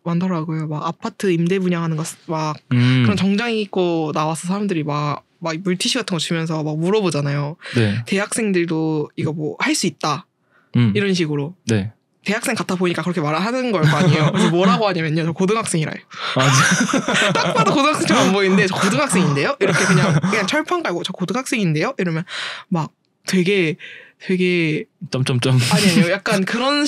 많더라고요. 막 아파트 임대 분양하는 거 막 그런 정장 입고 나와서 사람들이 막 물티슈 같은 거 주면서 막 물어보잖아요. 네. 대학생들도 이거 뭐 할 수 있다. 이런 식으로. 네. 대학생 같아 보니까 그렇게 말을 하는 걸 거 아니에요. 그래서 뭐라고 하냐면요. 저 고등학생이라요. 딱 봐도 고등학생처럼 안 보이는데 저 고등학생인데요? 이렇게 그냥 철판 깔고 저 고등학생인데요? 이러면 막 되게 점점점 아니요. 약간 그런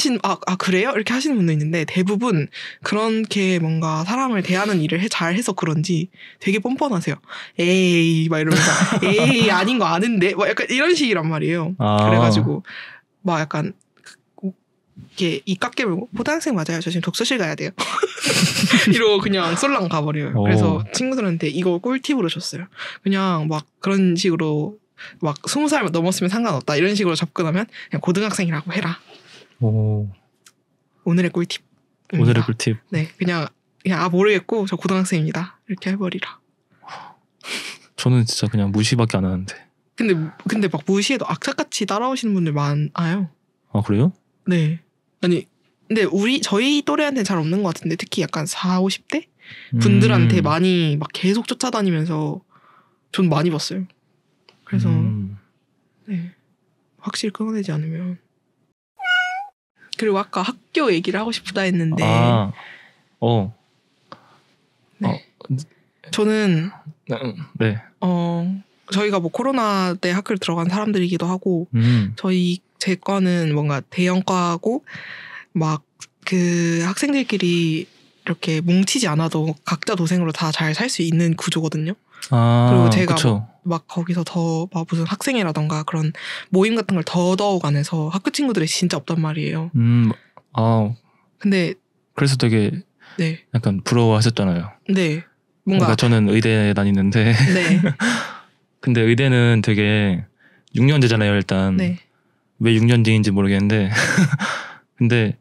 그래요? 이렇게 하시는 분도 있는데 대부분 그렇게 뭔가 사람을 대하는 일을 잘 해서 그런지 되게 뻔뻔하세요. 에이 막 이러면서 에이 아닌 거 아는데 막 약간 이런 식이란 말이에요. 그래가지고 막 약간 이렇게 입 깎게 물고 고등학생 맞아요. 저 지금 독서실 가야 돼요. 이러고 그냥 쏠랑 가버려요. 그래서 친구들한테 이거 꿀팁으로 줬어요. 그냥 막 그런 식으로 막 20살 넘었으면 상관없다 이런 식으로 접근하면 그냥 고등학생이라고 해라. 오늘의 꿀팁. 오늘의 꿀팁. 네, 그냥 모르겠고 저 고등학생입니다. 이렇게 해버리라. 저는 진짜 그냥 무시밖에 안 하는데. 근데 막 무시해도 악착같이 따라오시는 분들 많아요. 아 그래요? 네. 아니 근데 저희 또래한테는 잘 없는 것 같은데 특히 약간 40, 50대 분들한테 많이 막 계속 쫓아다니면서 전 많이 봤어요. 그래서 네, 확실히 끊어내지 않으면. 그리고 아까 학교 얘기를 하고 싶다 했는데 네. 저는 네. 저희가 뭐 코로나 때 학교를 들어간 사람들이기도 하고 제 과는 뭔가 대형과고 막 그 학생들끼리 이렇게 뭉치지 않아도 각자 도생으로 다 잘 살 수 있는 구조거든요. 그리고 제가 막 거기서 더 막 무슨 학생회라던가 그런 모임 같은 걸 더더욱 안 해서 학교 친구들이 진짜 없단 말이에요. 근데 그래서 되게 네. 약간 부러워하셨잖아요. 네. 뭔가 저는 의대 다니는데 네. 근데 의대는 되게 6년제잖아요 일단. 네. 왜 6년제인지 모르겠는데 근데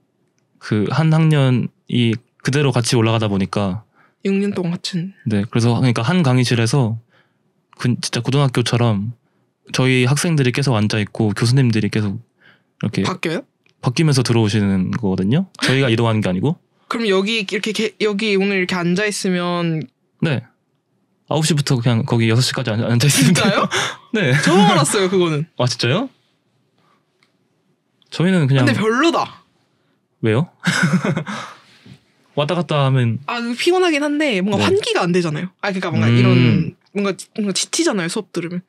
그 한 학년이 그대로 같이 올라가다 보니까 6년 동안 같은. 네, 그래서 그러니까 한 강의실에서 진짜 고등학교처럼 저희 학생들이 계속 앉아 있고 교수님들이 계속 이렇게 바뀌면서 들어오시는 거거든요. 저희가 이동하는 게 아니고. 그럼 여기 오늘 이렇게 앉아 있으면 네. 9시부터 그냥 거기 6시까지 앉아 있으면 진짜요? 네. 처음 알았어요, 그거는. 아, 진짜요? 저희는 그냥. 근데 별로다. 왜요? 왔다 갔다 하면. 피곤하긴 한데 뭔가 환기가 안 되잖아요. 그러니까 뭔가 이런 뭔가 지치잖아요, 수업 들으면.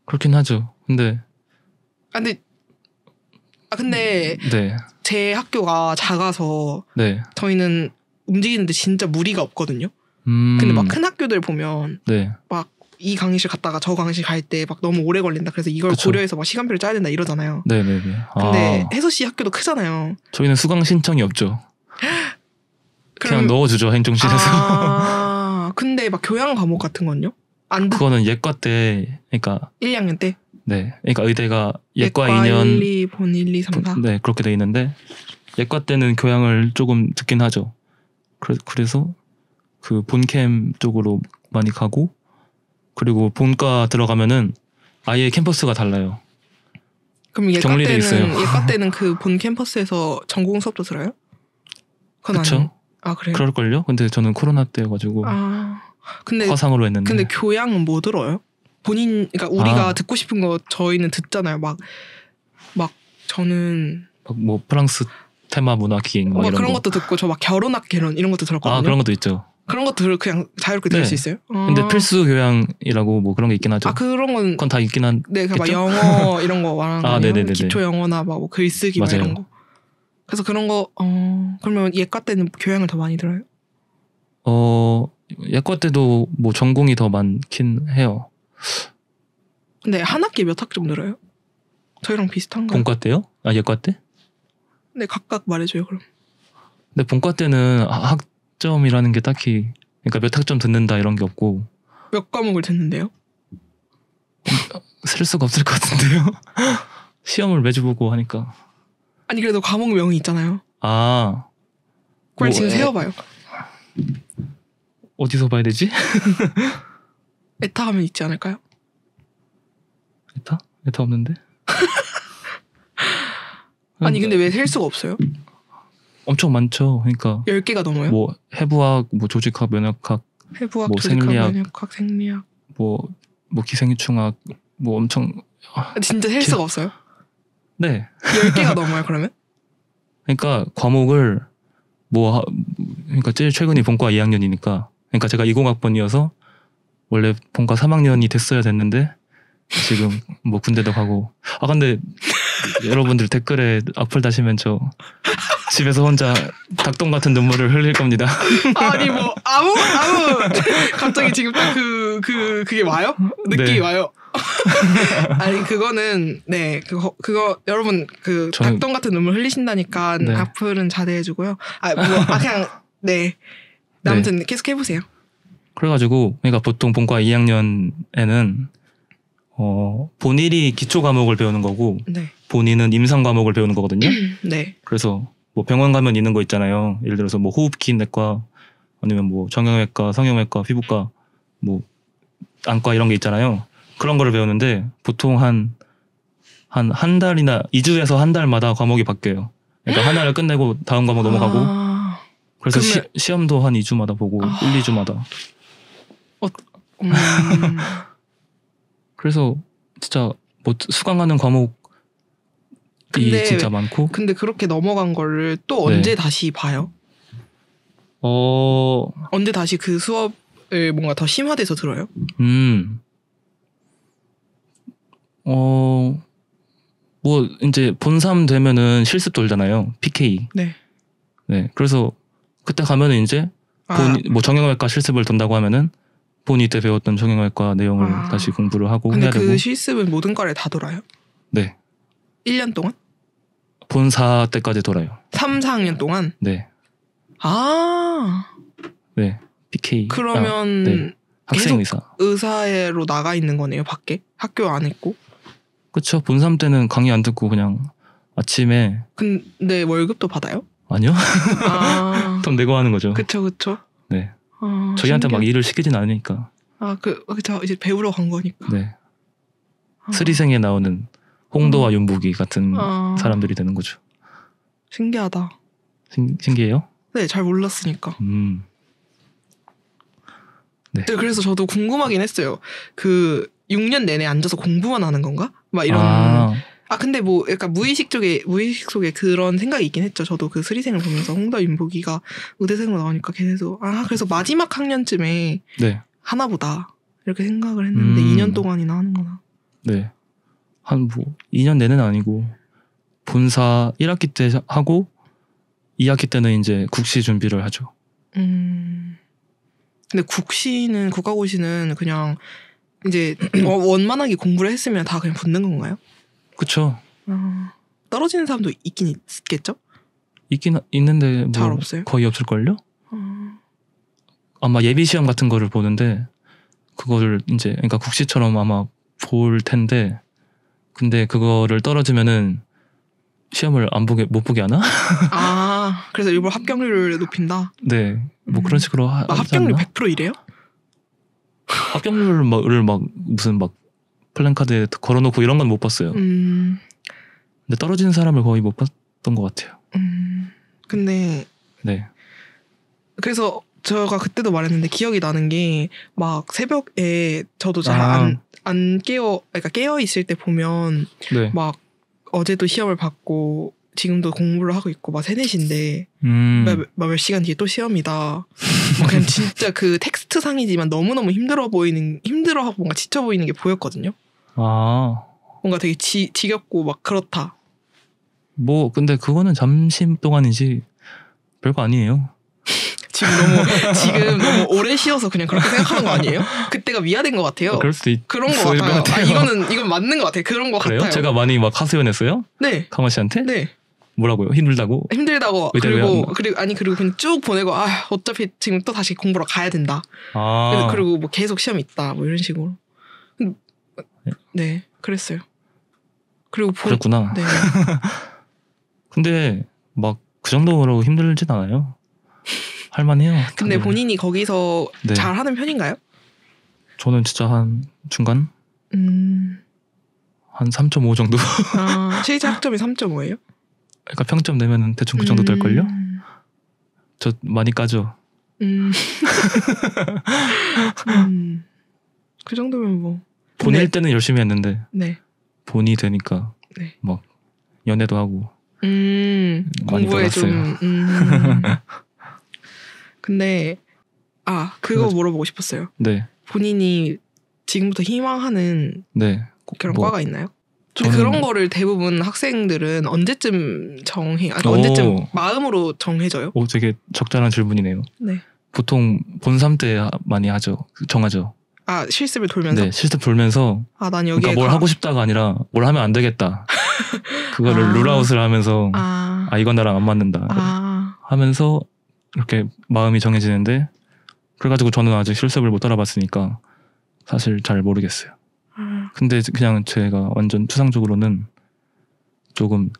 그렇긴 하죠. 근데 네. 제 학교가 작아서 네. 저희는 움직이는데 진짜 무리가 없거든요. 근데 막 큰 학교들 보면 네. 막 이 강의실 갔다가 저 강의실 갈 때 막 너무 오래 걸린다. 그래서 이걸 그쵸. 고려해서 막 시간표를 짜야 된다 이러잖아요. 네네네. 근데 혜서씨 학교도 크잖아요. 저희는 수강 신청이 없죠. 그냥 넣어주죠, 행정실에서. 근데 막 교양 과목 같은 건요? 그거는 예과 때, 그러니까 1, 2학년 때? 네. 그러니까 의대가 예과 2년 1, 2, 본 1, 2, 3, 4 네, 그렇게 돼 있는데 예과 때는 교양을 조금 듣긴 하죠. 그래서 그 본캠 쪽으로 많이 가고 그리고 본과 들어가면은 아예 캠퍼스가 달라요. 그럼 예과 때는 그 본 캠퍼스에서 전공 수업도 들어요? 그렇죠. 그래요? 그럴걸요? 근데 저는 코로나 때여가지고 근데 화상으로 했는데. 근데 교양은 뭐 들어요? 그러니까 우리가 듣고 싶은 거 저희는 듣잖아요. 막 저는 뭐 프랑스 테마 문화 기행 막 이런 그런 거. 것도 듣고 저 막 결혼학 개론 이런 것도 들었거든요. 그런 것도 있죠. 그런 것도 그냥 자유롭게 들을 수 있어요? 근데 필수 교양이라고 뭐 그런 게 있긴 하죠. 그런 건 그건 다 있긴 한. 네, 막 영어 이런 거 말하는 거예요. 네네네. 기초 영어나 막 뭐 글쓰기 막 이런 거. 그래서 그런 거 그러면 예과 때는 교양을 더 많이 들어요? 예과 때도 뭐 전공이 더 많긴 해요. 근데 한 학기에 몇 학점 들어요? 저희랑 비슷한가요? 본과 때요? 예과 때? 네, 각각 말해줘요 그럼. 근데 본과 때는 학점이라는 게 딱히 그러니까 몇 학점 듣는다 이런 게 없고. 몇 과목을 듣는데요? 셀 수가 없을 것 같은데요. 시험을 매주 보고 하니까. 아니 그래도 과목명이 있잖아요. 그걸 지금 세어봐요. 어디서 봐야 되지? 에타 하면 있지 않을까요? 에타? 에타 없는데? 아니 근데 왜 셀 수가 없어요? 엄청 많죠. 그러니까 10개가 넘어요? 뭐 해부학, 뭐 조직학, 면역학, 해부학, 뭐 조직학, 생리학, 면역학, 생리학, 뭐 기생충학, 뭐 엄청. 진짜 셀 수가 없어요? 네. 10개가 넘어요 그러면? 그러니까 과목을 그러니까 제일 최근이 본과 2학년이니까 그러니까 제가 20학번이어서 원래 본과 3학년이 됐어야 됐는데 지금 뭐 군대도 가고. 근데 여러분들 댓글에 악플 다시면 저 집에서 혼자 닭똥 같은 눈물을 흘릴 겁니다. 아니 뭐 아무 갑자기 지금 딱 그게 와요? 느낌이 네. 와요. 아니 그거는 네 그거 여러분 닭똥 같은 눈물 흘리신다니까 네. 악플은 자제해주고요. 그냥 네. 아무튼 계속 해보세요. 그래가지고 그러니까 보통 본과 2학년에는 본일이 기초 과목을 배우는 거고 네. 본인은 임상 과목을 배우는 거거든요. 네. 그래서 뭐 병원 가면 있는 거 있잖아요. 예를 들어서 뭐 호흡기 내과 아니면 뭐 정형외과, 성형외과, 피부과, 뭐 안과 이런 게 있잖아요. 그런 거를 배우는데 보통 한 달이나 2주에서 한 달마다 과목이 바뀌어요. 그러니까 하나를 끝내고 다음 과목 넘어가고. 그래서 그러면- 시험도 한 2주마다 보고 1, 2주마다. 그래서 진짜 뭐 수강하는 과목이 진짜 많고. 근데 그렇게 넘어간 거를 또 언제 다시 봐요? 언제 다시 그 수업을 뭔가 더 심화돼서 들어요? 뭐 이제 본3 되면은 실습 돌잖아요. PK. 네. 네. 그래서 그때 가면은 이제 뭐 정형외과 실습을 돈다고 하면은 본이 때 배웠던 정형외과 내용을 다시 공부를 하고 근데 해야 되고. 그 실습은 모든 과를 다 돌아요? 네. 1년 동안? 본4 때까지 돌아요. 3, 4학년 동안? 네. 네. PK. 그러면 네. 학생 의사. 의사로 나가 있는 거네요, 밖에? 학교 안 있고? 그쵸. 본3 때는 강의 안 듣고 그냥 아침에. 근데 월급도 받아요? 아니요. 돈 내고 하는 거죠. 그쵸. 네. 저희한테 막 일을 시키진 않으니까. 그쵸. 이제 배우러 간 거니까. 네. 스리생에 나오는 홍도와 윤복이 같은 사람들이 되는 거죠. 신기하다. 신기해요? 네, 잘 몰랐으니까. 네. 그래서 저도 궁금하긴 했어요. 그 6년 내내 앉아서 공부만 하는 건가? 막 이런. 근데 뭐 약간 무의식 속에 그런 생각이 있긴 했죠. 저도 그 스리생을 보면서 홍도와 윤복이가 의대생으로 나오니까 걔네도 그래서 마지막 학년쯤에 네. 하나보다 이렇게 생각을 했는데 2년 동안이나 하는구나. 네. 한 뭐 2년 내는 아니고 본사 1학기 때 하고 2학기 때는 이제 국시 준비를 하죠. 근데 국가고시는 그냥 이제 원만하게 공부를 했으면 다 그냥 붙는 건가요? 그쵸. 떨어지는 사람도 있긴 있겠죠? 있긴 있는데 뭐 잘 없어요? 거의 없을걸요? 아마 예비시험 같은 거를 보는데 그거를 이제 그러니까 국시처럼 아마 볼 텐데 근데 그거를 떨어지면은 시험을 못 보게 하나? 그래서 일부러 합격률을 높인다? 네. 뭐 그런 식으로 합격률 100% 이래요? 합격률을 막 무슨 막 플랜카드에 걸어놓고 이런 건 못 봤어요. 근데 떨어지는 사람을 거의 못 봤던 것 같아요. 근데 네. 그래서 제가 그때도 말했는데 기억이 나는 게 막 새벽에 저도 잘 안 그러니까 깨어 있을 때 보면 네. 막 어제도 시험을 받고 지금도 공부를 하고 있고 막 3, 4시인데 몇 시간 뒤에 또 시험이다. 그냥 진짜 그 텍스트 상이지만 너무너무 힘들어하고 뭔가 지쳐 보이는 게 보였거든요. 뭔가 되게 지겹고 막 그렇다. 뭐 근데 그거는 잠시 동안이지 별거 아니에요. 지금 너무 오래 쉬어서 그냥 그렇게 생각하는 거 아니에요? 그때가 미화된 것 같아요. 그럴 수도 그런 거 같아요. 이건 맞는 것 같아요. 그런 거 그래요? 같아요. 제가 많이 막 하소연했어요? 네. 카마 씨한테? 네. 뭐라고요? 힘들다고? 그리고 그냥 쭉 보내고 어차피 지금 또 다시 공부로 가야 된다. 그리고 뭐 계속 시험 있다. 뭐 이런 식으로. 네, 그랬어요. 그리고 그랬구나. 네. 근데 막 그 정도로 힘들진 않아요. 할만해요. 근데 본인이 거기서 네. 잘하는 편인가요? 저는 진짜 한 중간? 한 3.5 정도? 실제 학점이 3.5예요? 그러니까 평점 내면은 대충 그 정도 될걸요? 저 많이 까죠. 그 정도면 뭐. 본일 때는 열심히 했는데 네. 본이 되니까 네. 막 연애도 하고 많이 공부에 놀았어요. 좀. 근데 그거 물어보고 싶었어요. 네. 본인이 지금부터 희망하는 그런 과가 있나요? 근데 그런 거를 대부분 학생들은 언제쯤 언제쯤 마음으로 정해져요? 되게 적절한 질문이네요. 네. 보통 본3 때 많이 정하죠. 실습을 돌면서? 네, 실습 돌면서. 난 여기에 그러니까 뭘 하고 싶다가 아니라 뭘 하면 안 되겠다. 그거를 룰아웃을 하면서 이건 나랑 안 맞는다. 하면서 이렇게 마음이 정해지는데 그래가지고 저는 아직 실습을 못 알아봤으니까 사실 잘 모르겠어요. 근데 그냥 제가 완전 추상적으로는 조금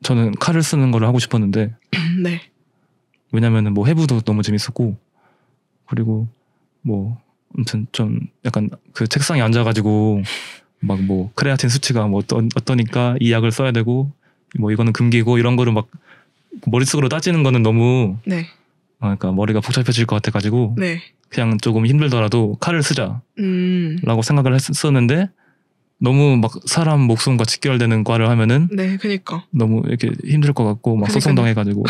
저는 칼을 쓰는 거를 하고 싶었는데 네. 왜냐면은 뭐 해부도 너무 재밌었고 그리고 뭐 아무튼 좀 약간 그 책상에 앉아가지고 막 뭐 크레아틴 수치가 뭐 어떠니까 이 약을 써야 되고 뭐 이거는 금기고 이런 거를 막 머릿속으로 따지는 거는 너무 네. 그러니까 머리가 복잡해질 것 같아가지고 네. 그냥 조금 힘들더라도 칼을 쓰자라고 생각을 했었는데 너무 막 사람 목숨과 직결되는 과를 하면은 네, 그니까 너무 이렇게 힘들 것 같고 막 소송당해가지고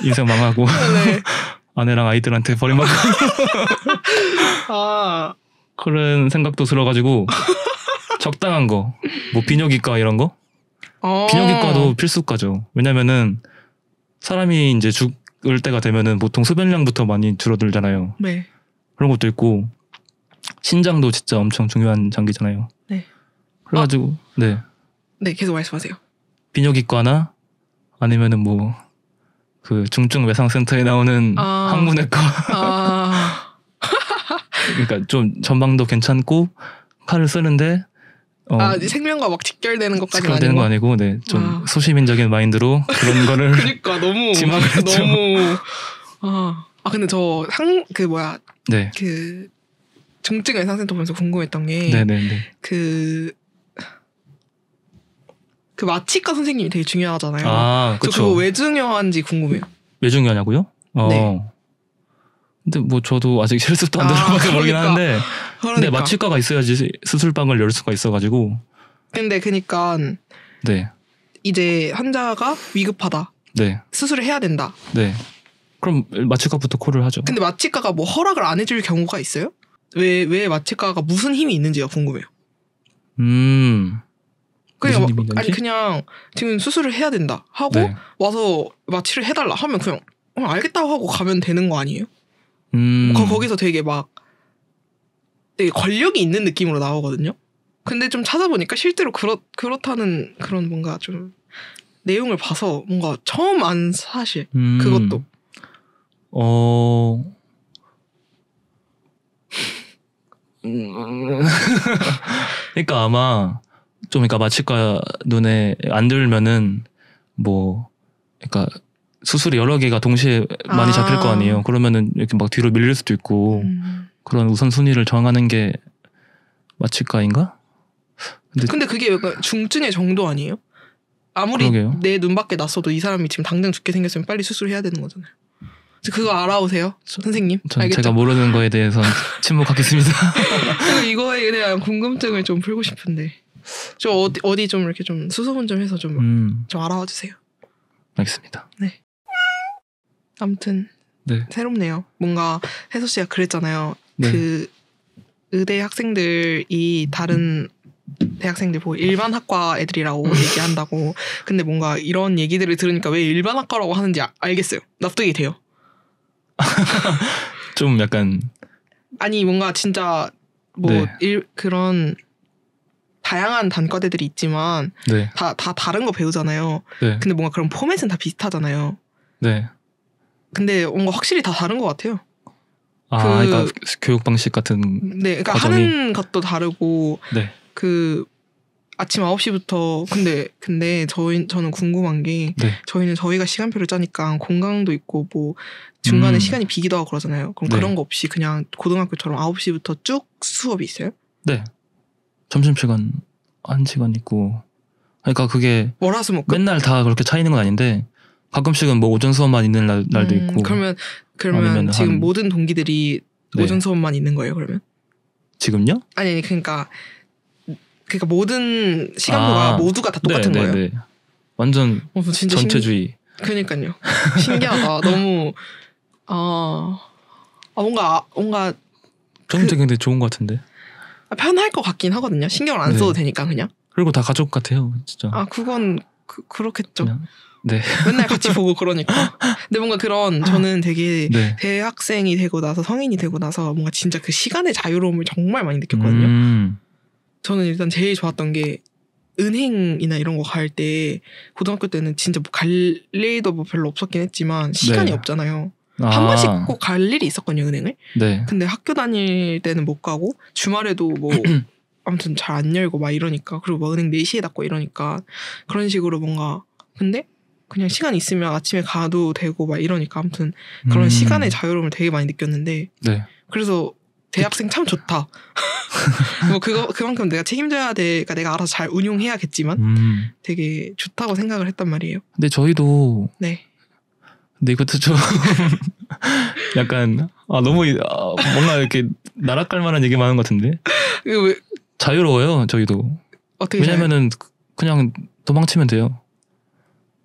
인생 망하고 네. 아내랑 아이들한테 버림받고 아. 그런 생각도 들어가지고 적당한 거 뭐 비뇨기과 이런 거 비뇨기과도 필수과죠. 왜냐면은 사람이 이제 죽을 때가 되면은 보통 소변량부터 많이 줄어들잖아요. 네. 그런 것도 있고 신장도 진짜 엄청 중요한 장기잖아요. 네. 그래가지고 네. 네, 계속 말씀하세요. 비뇨기과나 아니면은 뭐 그 중증 외상센터에 나오는 항문외과. 그러니까 좀 전방도 괜찮고 칼을 쓰는데 생명과 막 직결되는 것까지는 직결되는 거 아니고 네, 좀 소시민적인 마인드로 그런 거를 그러니까 너무 지망을 했죠. 너무 근데 저 네. 그 중증 외상센터 보면서 궁금했던 게 네네네. 그 마취과 선생님이 되게 중요하잖아요. 그쵸. 저 그거 왜 중요한지 궁금해요. 왜 중요하냐고요? 네. 근데 뭐 저도 아직 실습도 안 들어봐서 모르긴 하는데 근데 마취과가 있어야지 수술방을 열 수가 있어가지고 근데 그니까 네. 이제 환자가 위급하다. 네. 수술을 해야 된다. 네. 그럼 마취과부터 콜을 하죠. 근데 마취과가 뭐 허락을 안 해줄 경우가 있어요? 왜 마취과가 무슨 힘이 있는지가 궁금해요. 그냥 지금 수술을 해야 된다 하고 네. 와서 마취를 해달라 하면 그냥 알겠다고 하고 가면 되는 거 아니에요? 거기서 되게 권력이 있는 느낌으로 나오거든요. 근데 좀 찾아보니까 실제로 그렇다는 그런 뭔가 좀 내용을 봐서 뭔가 처음 안 사실 그것도. 그러니까 아마 좀 그러니까 마취과 눈에 안 들면은 뭐 그러니까 수술이 여러 개가 동시에 많이 잡힐 거 아니에요. 그러면은 이렇게 막 뒤로 밀릴 수도 있고 그런 우선순위를 정하는 게 마취과인가? 근데 그게 약간 중증의 정도 아니에요? 아무리 그러게요. 내 눈밖에 났어도 이 사람이 지금 당장 죽게 생겼으면 빨리 수술해야 되는 거잖아요. 그거 알아오세요, 선생님? 알겠죠? 제가 모르는 거에 대해서는 침묵하겠습니다. 이거에 대한 궁금증을 좀 풀고 싶은데 저 어디 좀 이렇게 좀 수소문 좀 해서 좀 알아와 주세요. 알겠습니다. 네. 아무튼 네. 새롭네요. 뭔가 혜서 씨가 그랬잖아요. 네. 그 의대 학생들이 다른 대학생들 보고 일반 학과 애들이라고 얘기한다고. 근데 뭔가 이런 얘기들을 들으니까 왜 일반 학과라고 하는지 알겠어요. 납득이 돼요. 좀 약간 아니 뭔가 진짜 그런 다양한 단과대들이 있지만 네. 다 다른 거 배우잖아요. 네. 근데 뭔가 그런 포맷은 다 비슷하잖아요. 네. 근데 뭔가 확실히 다 다른 것 같아요. 그러니까 교육 방식 같은. 네, 그러니까 과정이. 하는 것도 다르고. 네. 아침 9시부터 근데 저는 궁금한 게 저희는 저희가 시간표를 짜니까 공강도 있고 뭐 중간에 시간이 비기도 하고 그러잖아요. 그럼 그런 거 없이 그냥 고등학교처럼 9시부터 쭉 수업이 있어요? 네. 점심시간 1시간 있고. 그러니까 그게 월화수목금? 맨날 다 그렇게 차이는 건 아닌데 가끔씩은 뭐 오전 수업만 있는 날도 있고. 그러면 지금 모든 동기들이 오전 수업만 있는 거예요, 그러면? 지금요? 아니 그러니까 모든 시간표가 모두가 다 똑같은 거예요. 네. 완전 진짜 전체주의. 그러니까요. 신기하다. 너무 뭔가 좀 되게 근데 좋은 것 같은데. 편할 것 같긴 하거든요. 신경을 안 써도 되니까 그냥. 그리고 다 가족 같아요, 진짜. 그건 그렇겠죠. 그냥, 네. 맨날 같이 보고 그러니까. 근데 뭔가 저는 되게 대학생이 되고 나서 성인이 되고 나서 뭔가 진짜 그 시간의 자유로움을 정말 많이 느꼈거든요. 저는 일단 제일 좋았던 게 은행이나 이런 거 갈 때 고등학교 때는 진짜 뭐 갈 일도 뭐 별로 없었긴 했지만 시간이 없잖아요. 한 번씩 꼭 갈 일이 있었거든요, 은행을. 네. 근데 학교 다닐 때는 못 가고 주말에도 뭐 아무튼 잘 안 열고 막 이러니까 그리고 막 은행 4시에 닫고 이러니까 그런 식으로 뭔가 근데 그냥 시간 있으면 아침에 가도 되고 막 이러니까 아무튼 그런 시간의 자유로움을 되게 많이 느꼈는데 네. 그래서 대학생 참 좋다. 뭐 그만큼 내가 책임져야 되니까 내가 알아서 잘 운용해야겠지만 되게 좋다고 생각을 했단 말이에요. 근데 저희도 네. 근데 이것도 좀 약간 너무 뭔가 이렇게 나락갈 만한 얘기만 하는 것 같은데 왜? 자유로워요 저희도. 어떻게 왜냐면은 그냥 도망치면 돼요.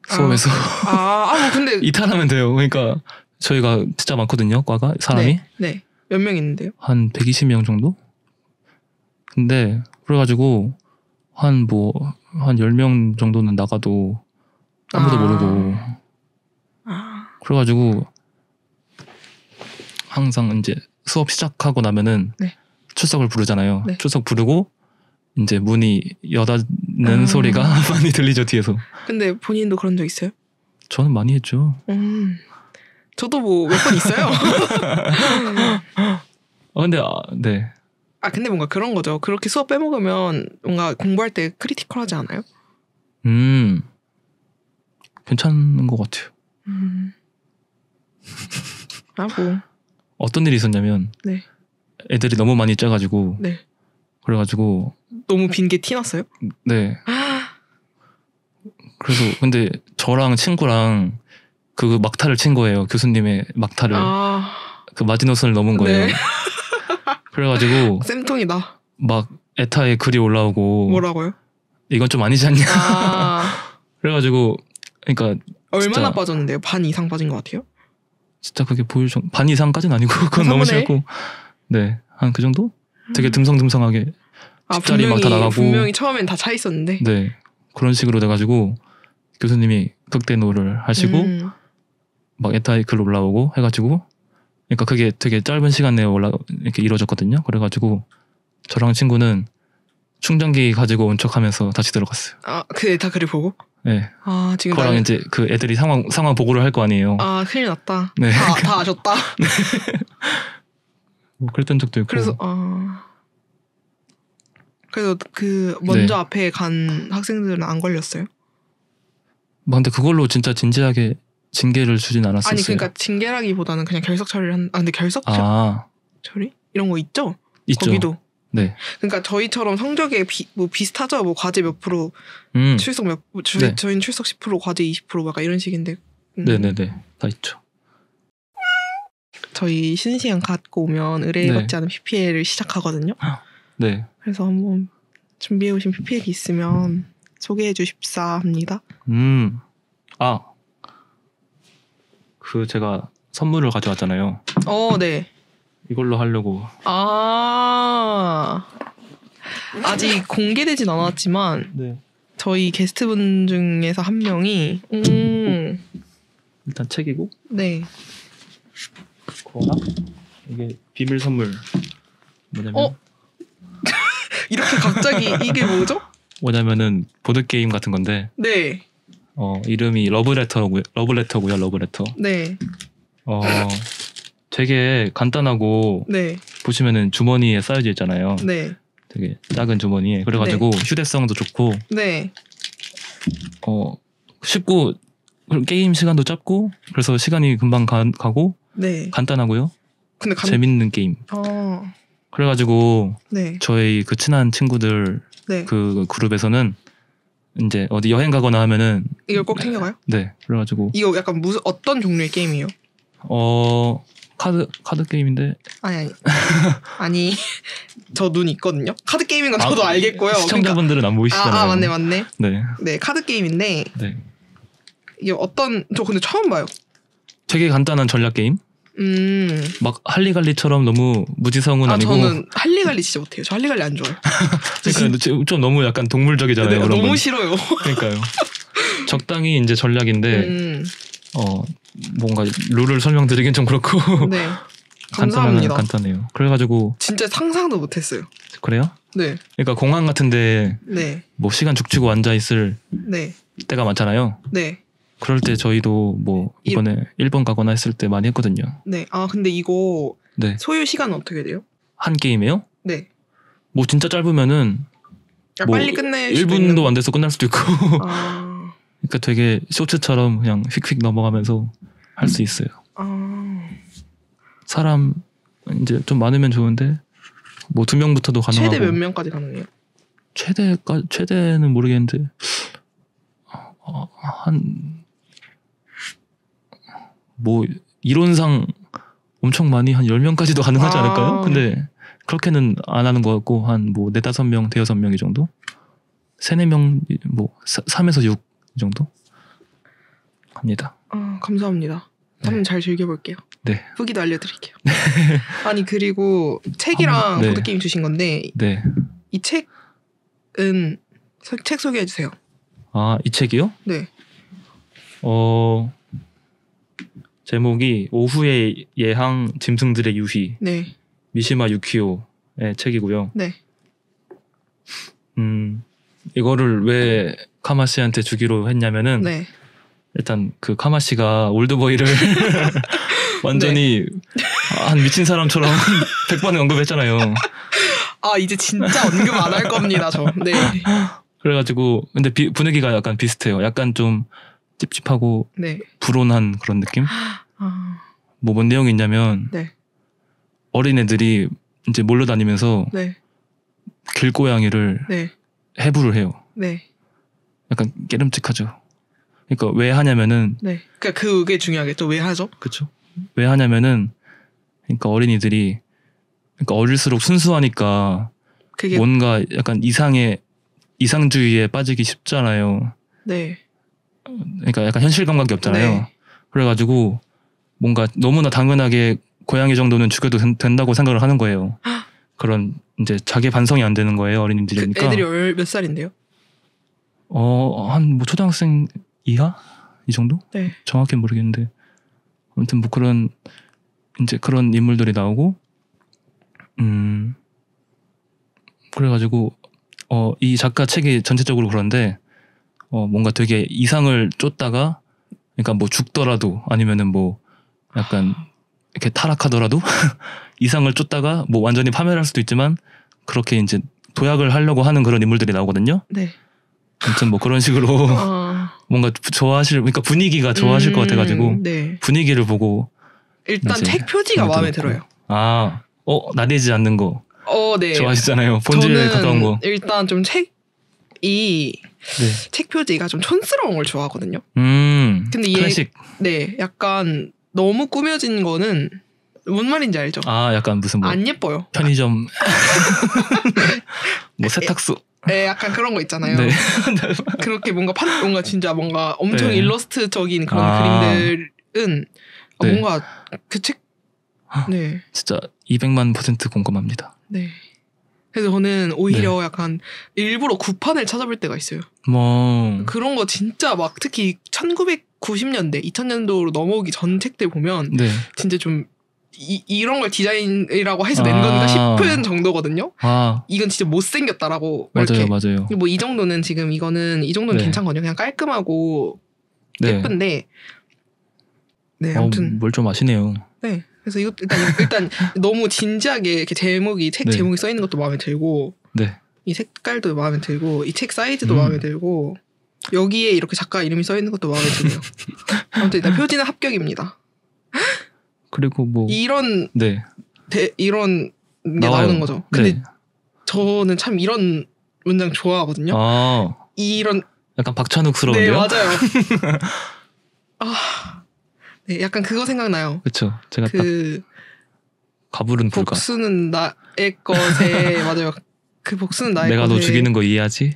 수업에서. 뭐 근데 이탈하면 돼요. 그러니까 저희가 진짜 많거든요. 과가 사람이. 네. 몇 명 있는데요? 한 120명 정도? 근데 그래가지고 한 10명 정도는 나가도 아무도 모르고 그래가지고 항상 이제 수업 시작하고 나면은 네. 출석을 부르잖아요. 네. 출석 부르고 이제 문이 여닫는 소리가 많이 들리죠 뒤에서. 근데 본인도 그런 적 있어요? 저는 많이 했죠. 저도 뭐 몇 번 있어요. 근데 네. 근데 뭔가 그런 거죠. 그렇게 수업 빼먹으면 뭔가 공부할 때 크리티컬하지 않아요? 괜찮은 것 같아요. 뭐. 어떤 일이 있었냐면 네. 애들이 너무 많이 짜가지고 네. 그래가지고 너무 빈 게 티났어요? 네. 그래서 근데 저랑 친구랑 그 막타를 친 거예요. 교수님의 막타를. 그 마지노선을 넘은 거예요. 네. 그래가지고 쌤통이다. 막 에타에 글이 올라오고 뭐라고요? 이건 좀 아니지 않냐. 그래가지고 그러니까 얼마나 진짜, 빠졌는데요? 반 이상 빠진 것 같아요? 진짜 그게 보일 정도 반 이상까지는 아니고 그건 너무 심했고 네 한 그 정도? 되게 듬성듬성하게 10자리 막타 나가고 분명히 처음엔 다 차 있었는데 네 그런 식으로 돼가지고 교수님이 극대노를 하시고 막 에타에 글 올라오고 해가지고 그러니까 그게 되게 짧은 시간 내에 이렇게 이루어졌거든요. 그래가지고 저랑 친구는 충전기 가지고 온 척하면서 다시 들어갔어요. 그 에타 글을 보고? 네. 지금 그거랑 이제 그 애들이 상황 보고를 할 거 아니에요. 큰일 났다. 네. 다 아셨다. 네. 뭐 그랬던 적도 있고. 그래서 그 먼저 네. 앞에 간 학생들은 안 걸렸어요? 근데 그걸로 진짜 진지하게 징계를 주진 않았었어요. 아니 그러니까 징계라기보다는 그냥 결석 처리를 근데 결석 처리 이런 거 있죠? 있죠. 거기도. 네. 그러니까 저희처럼 성적에 뭐 비슷하죠. 뭐 과제 몇 프로, 출석 저희는 출석 10%, 과제 20% 약간 이런 식인데. 네네네. 다 있죠. 저희 쉬는 시간 갖고 오면 의뢰받지 않은 PPL을 시작하거든요. 네. 그래서 한번 준비해 오신 PPL이 있으면 소개해 주십사 합니다. 그 제가 선물을 가져왔잖아요. 네. 이걸로 하려고. 아직 공개되진 않았지만 네. 저희 게스트분 중에서 한 명이 일단 책이고. 네. 그거나 이게 비밀 선물 뭐냐면 이렇게 갑자기 이게 뭐죠? 뭐냐면은 보드 게임 같은 건데. 네. 이름이 러브레터고요. 러브레터. 네. 되게 간단하고 네. 보시면은 주머니에 쌓여져 있잖아요. 네. 되게 작은 주머니에 그래가지고 휴대성도 좋고. 네. 쉽고 게임 시간도 짧고 그래서 시간이 금방 가고. 네. 간단하고요. 근데 재밌는 게임. 그래가지고 네. 저희 그 친한 친구들 네. 그 그룹에서는 이제 어디 여행 가거나 하면은 이걸 꼭 챙겨가요? 네. 그래가지고 이거 약간 어떤 종류의 게임이에요? 카드 게임인데. 아니 저 눈 있거든요. 카드 게임인 건 저도 알겠고요. 시청자분들은 안 보이시잖아요. 맞네. 네. 네, 카드 게임인데. 네. 이게 저 근데 처음 봐요. 되게 간단한 전략 게임. 막 할리갈리처럼 너무 무지성은 아니고. 저는 할리갈리 진짜 못해요. 저 할리갈리 안 좋아해요. 그러니까 좀 너무 약간 동물적이잖아요. 네, 그런 너무 건. 싫어요. 그러니까요. 적당히 이제 전략인데 뭔가 룰을 설명드리긴 좀 그렇고. 네. 감사합니다. 간단해요. 그래가지고 진짜 상상도 못했어요. 그래요? 네. 그러니까 공항 같은데 네. 뭐 시간 죽치고 앉아 있을 네. 때가 많잖아요. 네. 그럴 때 저희도 뭐 이번에 일본 가거나 했을 때 많이 했거든요. 네. 근데 이거 네. 소요 시간은 어떻게 돼요? 한 게임에요? 네. 뭐 진짜 짧으면은 뭐 빨리 끝낼 수도 있는 1분도 안 돼서 끝날 수도 있고. 아, 그러니까 되게 쇼츠처럼 그냥 휙휙 넘어가면서 할 수 있어요. 사람 이제 좀 많으면 좋은데 뭐 2명부터도 가능하고. 최대 몇 명까지 가능해요? 최대는 모르겠는데 한 뭐 이론상 엄청 많이 한 10명까지도 가능하지 않을까요? 근데 그렇게는 안 하는 것 같고 한 뭐 4-5명, 5-6명 이 정도? 3-4명 뭐 3에서 6 이 정도 합니다. 감사합니다. 한번 잘 즐겨볼게요. 네. 후기도 알려드릴게요. 아니 그리고 책이랑 네. 보드게임 주신 건데 네. 이 책은 책 소개해주세요. 아, 이 책이요? 네. 제목이 오후의 예항 짐승들의 유희. 네. 미시마 유키오의 책이고요. 네. 이거를 왜 카마 씨한테 주기로 했냐면은 네. 일단 그 카마 씨가 올드보이를 완전히 한 미친 사람처럼 100번을 언급했잖아요. 아 이제 진짜 언급 안 할 겁니다 저. 네. 그래가지고 근데 분위기가 약간 비슷해요. 약간 좀 찝찝하고 네. 불온한 그런 느낌? 뭐 뭔 내용이 있냐면 네. 어린애들이 이제 몰려다니면서 네. 길고양이를 네. 해부를 해요. 네. 약간 깨름직하죠. 그러니까 왜 하냐면은 네. 그러니까 그게 중요하겠죠. 왜 하죠? 그렇죠. 왜 하냐면은 그러니까 어린이들이 그러니까 어릴수록 순수하니까 그게 뭔가 약간 이상주의에 빠지기 쉽잖아요. 네. 그러니까 약간 현실 감각이 없잖아요. 네. 그래가지고 뭔가 너무나 당연하게 고양이 정도는 죽여도 된다고 생각을 하는 거예요. 그런 이제 자기 반성이 안 되는 거예요, 어린이들이니까. 그 애들이 몇 살인데요? 한 뭐 초등학생 이하 이 정도? 네. 정확히 모르겠는데 아무튼 뭐 그런 이제 그런 인물들이 나오고 그래가지고 이 작가 책이 전체적으로 그런데 뭔가 되게 이상을 쫓다가 그러니까 뭐 죽더라도 아니면은 뭐 약간 이렇게 타락하더라도 이상을 쫓다가 뭐 완전히 파멸할 수도 있지만 그렇게 이제 도약을 하려고 하는 그런 인물들이 나오거든요. 네. 아무튼 뭐 그런 식으로 뭔가 그러니까 분위기가 좋아하실 것 같아가지고 네. 분위기를 보고 일단 책 표지가 마음에 들어요. 나대지 않는 거 네. 좋아하시잖아요. 본질에 가까운 거. 일단 좀 책이 네. 책 표지가 좀 촌스러운 걸 좋아하거든요. 근데 클래식. 네, 약간 너무 꾸며진 거는 뭔 말인지 알죠? 약간 무슨 뭐 안 예뻐요. 편의점 뭐 세탁소. 네, 약간 그런 거 있잖아요. 네. 그렇게 뭔가 진짜 뭔가 엄청 네. 일러스트적인 그런 그림들은 네. 뭔가 그 책, 네, 진짜 200만% 공감합니다. 네. 그래서 저는 오히려 약간 일부러 구판을 찾아볼 때가 있어요. 뭐 그런 거 진짜 막 특히 1990년대, 2000년도로 넘어오기 전 책들 보면 네. 진짜 좀 이런 걸 디자인이라고 해서 낸 건가 싶은 정도거든요. 이건 진짜 못생겼다라고. 맞아요. 뭐 이 정도는 지금 이 정도는 네. 괜찮거든요. 그냥 깔끔하고 네. 예쁜데. 네, 아무튼 뭘 좀 아시네요. 네. 그래서 이것도 일단 너무 진지하게 이렇게 책 네. 제목이 써 있는 것도 마음에 들고, 네. 이 색깔도 마음에 들고, 이 책 사이즈도 마음에 들고, 여기에 이렇게 작가 이름이 써 있는 것도 마음에 들어요. 아무튼 일단 표지는 합격입니다. 그리고 뭐 이런 네. 이런 게 나와요. 나오는 거죠. 근데 네. 저는 참 이런 문장 좋아하거든요. 이런 약간 박찬욱스러운데요? 네, 맞아요. 네, 약간 그거 생각나요. 그렇죠. 제가 딱 가불은 불가. 복수는 나의 것에 맞아요. 그 복수는 나의 내가 것에 너 죽이는 거 이해하지? 네.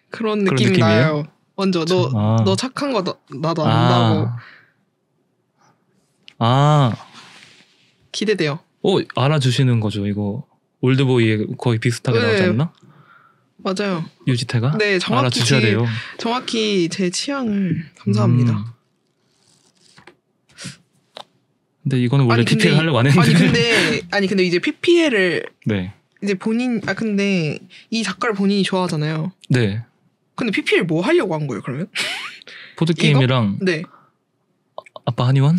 그런 그런 느낌이 느낌이에요? 나요. 먼저 너 착한 거 나도 안다고. 기대돼요. 알아주시는 거죠. 이거 올드보이에 거의 비슷하게 네. 나오지 않나? 맞아요. 유지태가? 네, 알아주셔야 돼요. 정확히 제 취향을 감사합니다. 근데 이거는 원래 PPL 하려고 안 했는데. 아니 근데 이제 PPL을 네. 이제 근데 이 작가를 본인이 좋아하잖아요. 네. 근데 PPL 뭐 하려고 한 거예요, 그러면? 보드 게임이랑 네. 아빠 한의원?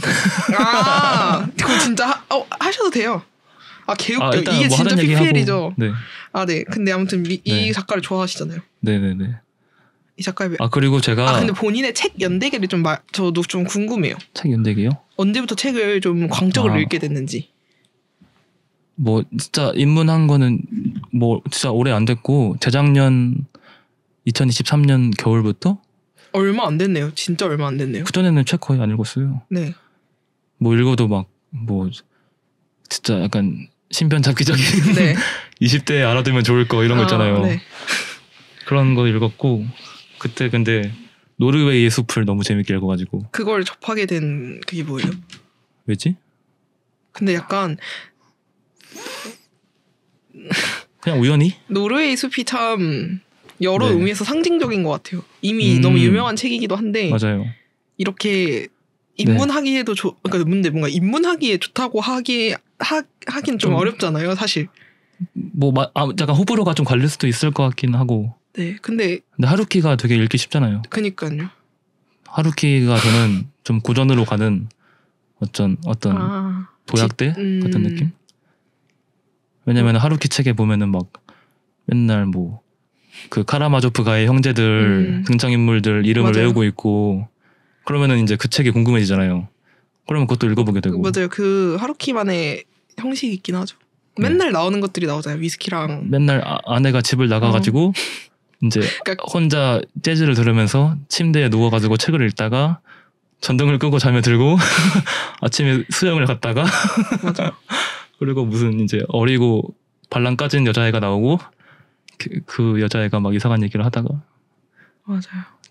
그거 진짜 하셔도 돼요. 아 개웃겨. 일단 이게 뭐 진짜 하던 얘기하고. PPL이죠. 네. 아 네. 근데 아무튼 이 네. 작가를 좋아하시잖아요. 네네네. 이 작가의 그리고 제가 근데 본인의 책 연대기를 저도 좀 궁금해요. 책 연대기요? 언제부터 책을 좀 광적으로 읽게 됐는지. 뭐 진짜 입문한 거는 뭐 진짜 오래 안 됐고 재작년 2023년 겨울부터 얼마 안 됐네요. 진짜 얼마 안 됐네요. 그 전에는 책 거의 안 읽었어요. 네. 뭐 읽어도 막 뭐 진짜 약간 신변 잡기적인 네. 20대에 알아두면 좋을 거 이런 거 있잖아요. 네. 그런 거 읽었고 그때 근데 노르웨이의 숲을 너무 재밌게 읽어가지고. 그걸 접하게 된 그게 뭐예요? 왜지? 근데 약간 그냥 우연히? 노르웨이 숲이 참 여러 네. 의미에서 상징적인 것 같아요. 이미 너무 유명한 책이기도 한데 맞아요. 이렇게 입문하기에도 그러니까 근데 뭔가 입문하기에 좋다고 하긴 좀 어렵잖아요, 사실. 뭐 약간 호불호가 좀 갈릴 수도 있을 것 같긴 하고. 네, 근데 하루키가 되게 읽기 쉽잖아요. 그니까요. 하루키가 저는 좀 고전으로 가는 어떤 도약대 같은 느낌? 왜냐면 하루키 책에 보면은 막 맨날 뭐 그 카라마조프가의 형제들 등장인물들 이름을 맞아요. 외우고 있고 그러면은 이제 그 책이 궁금해지잖아요. 그러면 그것도 읽어보게 되고. 맞아요. 그 하루키만의 형식이 있긴 하죠. 맨날 나오는 것들이 나오잖아요. 위스키랑. 맨날 아내가 집을 나가가지고 이제 그러니까 혼자 재즈를 들으면서 침대에 누워가지고 책을 읽다가 전등을 끄고 잠에 들고 아침에 수영을 갔다가 맞아. 그리고 무슨 이제 어리고 발랑 까진 여자애가 나오고 그 여자애가 막 이상한 얘기를 하다가. 맞아요.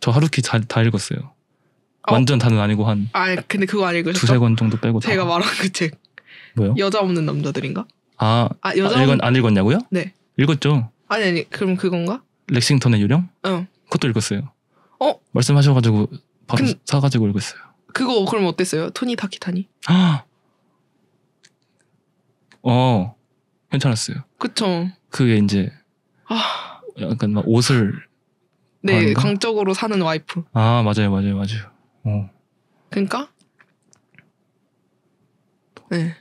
저 하루키 다 읽었어요. 완전 다는 아니고 한 근데 그거 안 읽으셨죠? 두세 권 정도 빼고 제가 말한 그 책. 뭐요? 여자 없는 남자들인가? 여자 안 읽었냐고요? 네. 읽었죠. 아니 그럼 그건가? 렉싱턴의 유령? 그것도 읽었어요. 말씀하셔가지고 바로 사가지고 읽었어요. 그거 그럼 어땠어요? 토니 타키타니? 괜찮았어요. 그쵸. 그게 이제 약간 막 옷을 네, 광적으로 사는 와이프. 맞아요. 그러니까 네.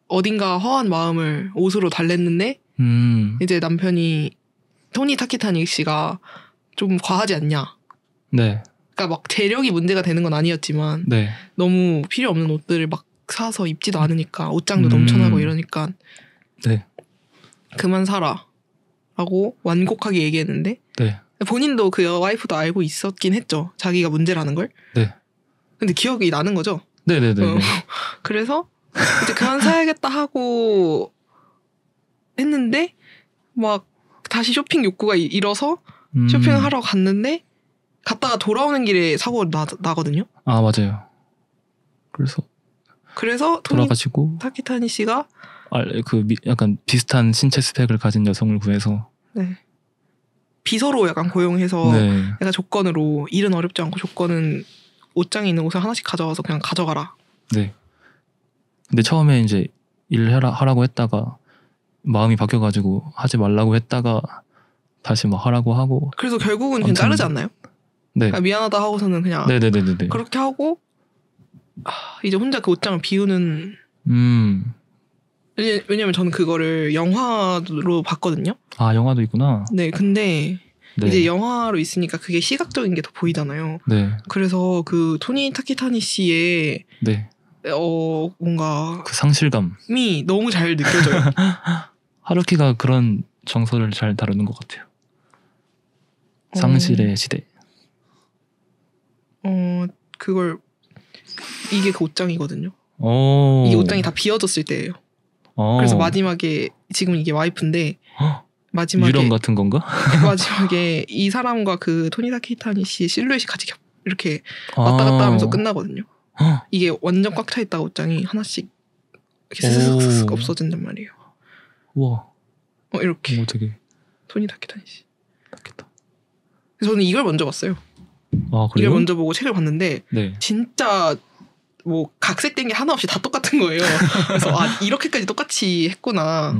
어딘가 허한 마음을 옷으로 달랬는데 이제 남편이 토니 타키타니 씨가 좀 과하지 않냐. 네. 그러니까 막 재력이 문제가 되는 건 아니었지만 네. 너무 필요 없는 옷들을 막 사서 입지도 않으니까 옷장도 넘쳐나고 이러니까 네. 그만 사라 라고 완곡하게 얘기했는데 네. 본인도 그 와이프도 알고 있었긴 했죠. 자기가 문제라는 걸. 네. 근데 기억이 나는 거죠. 네네네. 그래서 이제 그만 사야겠다 하고 했는데 막 다시 쇼핑 욕구가 일어서 쇼핑을 하러 갔는데 갔다가 돌아오는 길에 사고가 나거든요. 맞아요. 그래서 돌아가시고 타키타니 씨가 약간 비슷한 신체 스펙을 가진 여성을 구해서 비서로 약간 고용해서 약간 조건으로 일은 어렵지 않고 조건은 옷장에 있는 옷을 하나씩 가져와서 그냥 가져가라. 네. 근데 처음에 이제 하라고 했다가 마음이 바뀌어가지고 하지 말라고 했다가 다시 막 하라고 하고. 그래서 결국은 그냥 자르지 않나요? 네. 그러니까 미안하다 하고서는 그냥 네네네네. 그렇게 하고 이제 혼자 그 옷장을 비우는. 왜냐면 저는 그거를 영화로 봤거든요. 영화도 있구나. 네, 근데 이제 영화로 있으니까 그게 시각적인 게 더 보이잖아요. 네. 그래서 그 토니 타키타니 씨의 뭔가 그 상실감이 너무 잘 느껴져요. 하루키가 그런 정서를 잘 다루는 것 같아요. 상실의 시대. 이게 그 옷장이거든요. 오. 이게 옷장이 다 비어졌을 때예요. 그래서 마지막에 지금 이게 와이프인데 마지막에 유령 같은 건가? 마지막에 이 사람과 그 토니 타키타니 씨의 실루엣이 같이 이렇게 왔다 갔다 하면서 끝나거든요. 이게 완전 꽉 차 있다가 옷장이 하나씩 이렇게 스스슥 없어진단 말이에요. 우와. 이렇게. 되게 토니 타키타니 씨. 좋겠다. 그래서 저는 이걸 먼저 봤어요. 그래요? 이걸 먼저 보고 책을 봤는데 네. 진짜 뭐 각색된 게 하나 없이 다 똑같은 거예요. 그래서 이렇게까지 똑같이 했구나.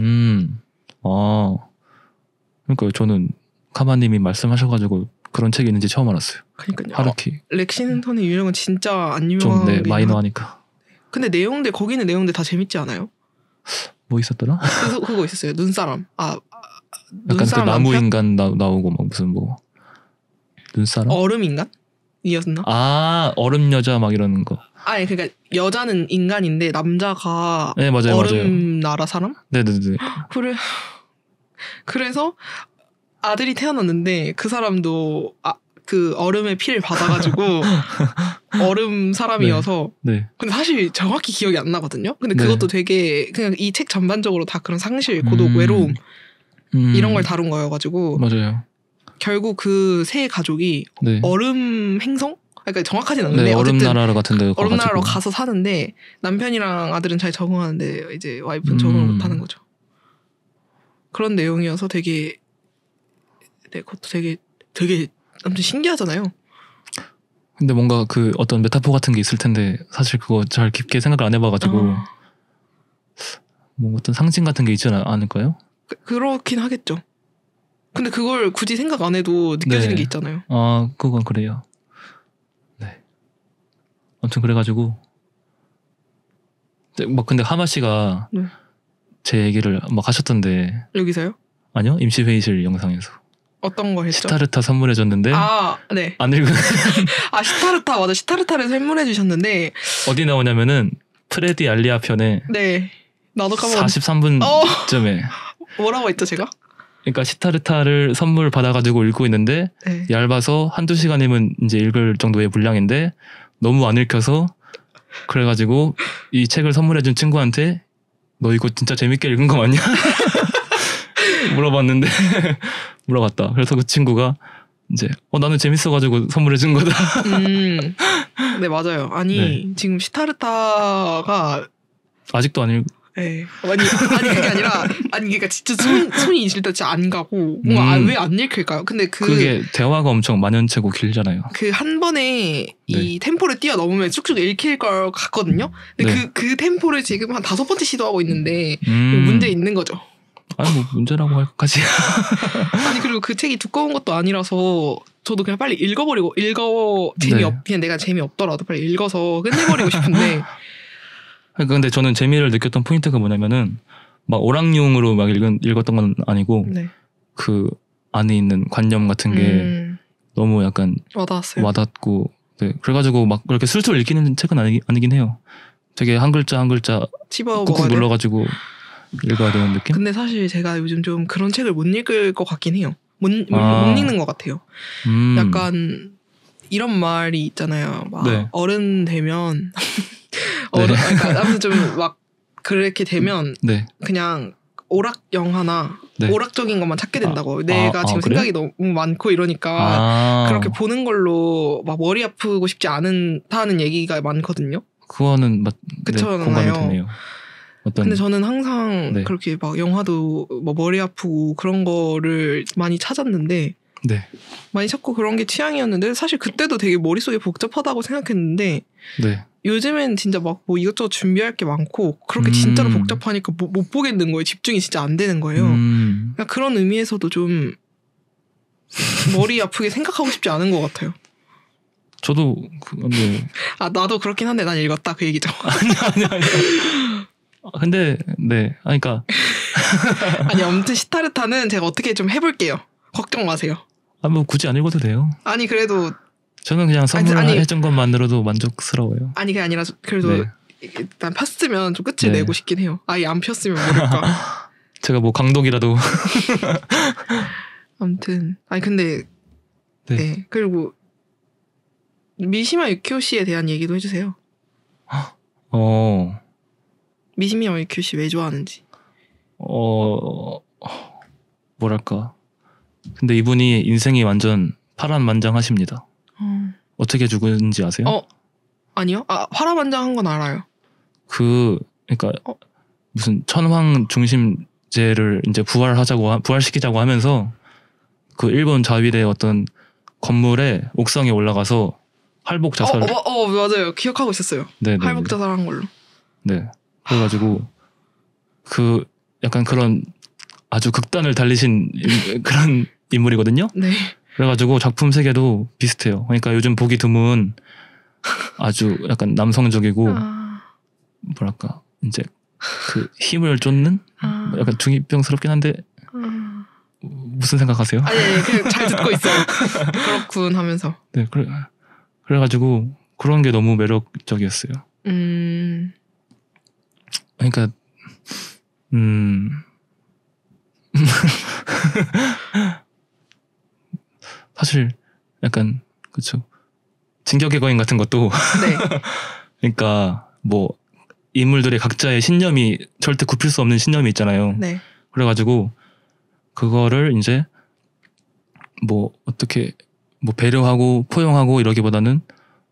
그러니까 저는 카마님이 말씀하셔가지고 그런 책이 있는지 처음 알았어요. 그러니까요. 하루키. 렉싱턴의 유령은 진짜 안 유명한 좀 마이너하니까. 근데 거기 있는 내용들 다 재밌지 않아요? 뭐 있었더라? 그거 있었어요. 눈사람. 약간 눈사람 그 나무 남편? 인간 나오고 막 무슨 뭐 눈사람? 얼음 인간? 이었나? 아 얼음 여자 막 이러는 거. 아니 그러니까 여자는 인간인데 남자가 네 맞아요 얼음 나라 사람? 네네네. 그래서 아들이 태어났는데 그 사람도 그 얼음의 피를 받아가지고 얼음 사람이어서 네. 근데 사실 정확히 기억이 안 나거든요. 근데 네. 그것도 되게 그냥 이 책 전반적으로 다 그런 상실, 고독, 외로움 이런 걸 다룬 거여가지고 맞아요. 결국 그 세 가족이 네. 얼음 행성? 그러니까 정확하진 않는데 네, 얼음 어쨌든 나라 같은 데 얼음 나라로 가서 사는데 남편이랑 아들은 잘 적응하는데 이제 와이프는 적응을 못하는 거죠. 그런 내용이어서 되게 그것도 되게 아무튼 신기하잖아요. 근데 뭔가 그 어떤 메타포 같은 게 있을 텐데 사실 그거 잘 깊게 생각을 안 해봐가지고 뭐 어떤 상징 같은 게 있지 않을까요? 그렇긴 하겠죠. 근데 그걸 굳이 생각 안 해도 느껴지는 게 있잖아요. 아 그건 그래요. 네. 아무튼 그래가지고 막 근데 하마 씨가 제 얘기를 막 하셨던데 여기서요? 아니요 임시 회의실 영상에서 어떤 걸 했죠? 시타르타 선물해줬는데 네. 안 읽은 시타르타 맞아. 시타르타를 선물해주셨는데 어디 나오냐면은 프레디 알리아 편에 네 나도 까먹었 43분쯤에 뭐라고 했죠 제가? 그러니까 시타르타를 선물 받아가지고 읽고 있는데 얇아서 한두 시간이면 이제 읽을 정도의 분량인데 너무 안 읽혀서 그래가지고 이 책을 선물해준 친구한테 너 이거 진짜 재밌게 읽은 거 맞냐? 물어봤는데 물어봤다. 그래서 그 친구가 이제 나는 재밌어가지고 선물해준 거다. 네 맞아요. 아니 지금 시타르타가 아직도 안 읽. 네. 아니 그게 아니라 그러니까 진짜 손이 일단 진짜 안 가고 뭔가 왜 안 읽힐까요? 근데 그게 대화가 엄청 만연체고 길잖아요. 그 한 번에 이 템포를 뛰어넘으면 쭉쭉 읽힐 걸 같거든요. 근데 그 템포를 지금 한 5번째 시도하고 있는데 문제 있는 거죠. 아니 뭐 문제라고 할 것까지. 아니 그리고 그 책이 두꺼운 것도 아니라서 저도 그냥 빨리 읽어버리고 그냥 내가 재미없더라도 빨리 읽어서 끝내버리고 싶은데. 근데 저는 재미를 느꼈던 포인트가 뭐냐면은 막 오락용으로 막 읽었던 건 아니고 그 안에 있는 관념 같은 게 너무 약간 와닿고 그래가지고 막 그렇게 술술 읽히는 책은 아니긴 해요. 되게 한 글자 한 글자 꾹꾹 눌러가지고 읽어야 되는 느낌? 근데 사실 제가 요즘 좀 그런 책을 못 읽을 것 같긴 해요. 못 읽는 것 같아요. 약간 이런 말이 있잖아요. 막 어른 되면 그러니까 아무튼 좀 막 그렇게 되면 그냥 오락 영화나 오락적인 것만 찾게 된다고. 내가 지금 생각이 너무 많고 이러니까 그렇게 보는 걸로 막 머리 아프고 싶지 않다는 얘기가 많거든요. 그거는 공감이 되네요. 근데 저는 항상 그렇게 막 영화도 뭐 머리 아프고 그런 거를 많이 찾았는데 많이 찾고 그런 게 취향이었는데 사실 그때도 되게 머릿속이 복잡하다고 생각했는데 요즘엔 진짜 막 뭐 이것저것 준비할 게 많고 그렇게 진짜로 복잡하니까 못 보겠는 거예요. 집중이 진짜 안 되는 거예요. 그러니까 그런 의미에서도 좀 머리 아프게 생각하고 싶지 않은 것 같아요. 저도 나도 그렇긴 한데 난 읽었다 그 얘기죠. 아니. 근데 그러니까 아니 아무튼 시타르타는 제가 어떻게 좀 해볼게요. 걱정 마세요. 뭐 굳이 안 읽어도 돼요. 아니 그래도 저는 그냥 선물해준 것만으로도 만족스러워요. 아니 그게 아니라 그래도 일단 폈으면 좀 끝을 내고 싶긴 해요. 아예 안 폈으면 모를까. 제가 뭐 강독이라도. 아무튼 근데 그리고 미시마 유키오 씨에 대한 얘기도 해주세요. 미시마 유키오 씨 왜 좋아하는지. 뭐랄까. 근데 이분이 인생이 완전 파란만장하십니다. 어떻게 죽은지 아세요? 아니요. 파란만장한 건 알아요. 그러니까 무슨 천황 중심제를 이제 부활시키자고 하면서 그 일본 자위대 어떤 건물에 옥상에 올라가서 활복 자살. 맞아요. 기억하고 있었어요. 활복 자살한 걸로. 그래가지고 그 약간 그런 아주 극단을 달리신 그런 인물이거든요. 그래가지고 작품 세계도 비슷해요. 그러니까 요즘 보기 드문 아주 약간 남성적이고 뭐랄까 이제 그 힘을 쫓는 약간 중2병스럽긴 한데 무슨 생각하세요? 아니 그냥 잘 듣고 있어요. 그렇군 하면서. 네, 그래가지고 그런 게 너무 매력적이었어요. 그러니까 사실 약간 그쵸. 진격의 거인 같은 것도 네. 그러니까 뭐 인물들의 각자의 신념이 절대 굽힐 수 없는 신념이 있잖아요. 네. 그래가지고 그거를 이제 뭐 어떻게 뭐 배려하고 포용하고 이러기보다는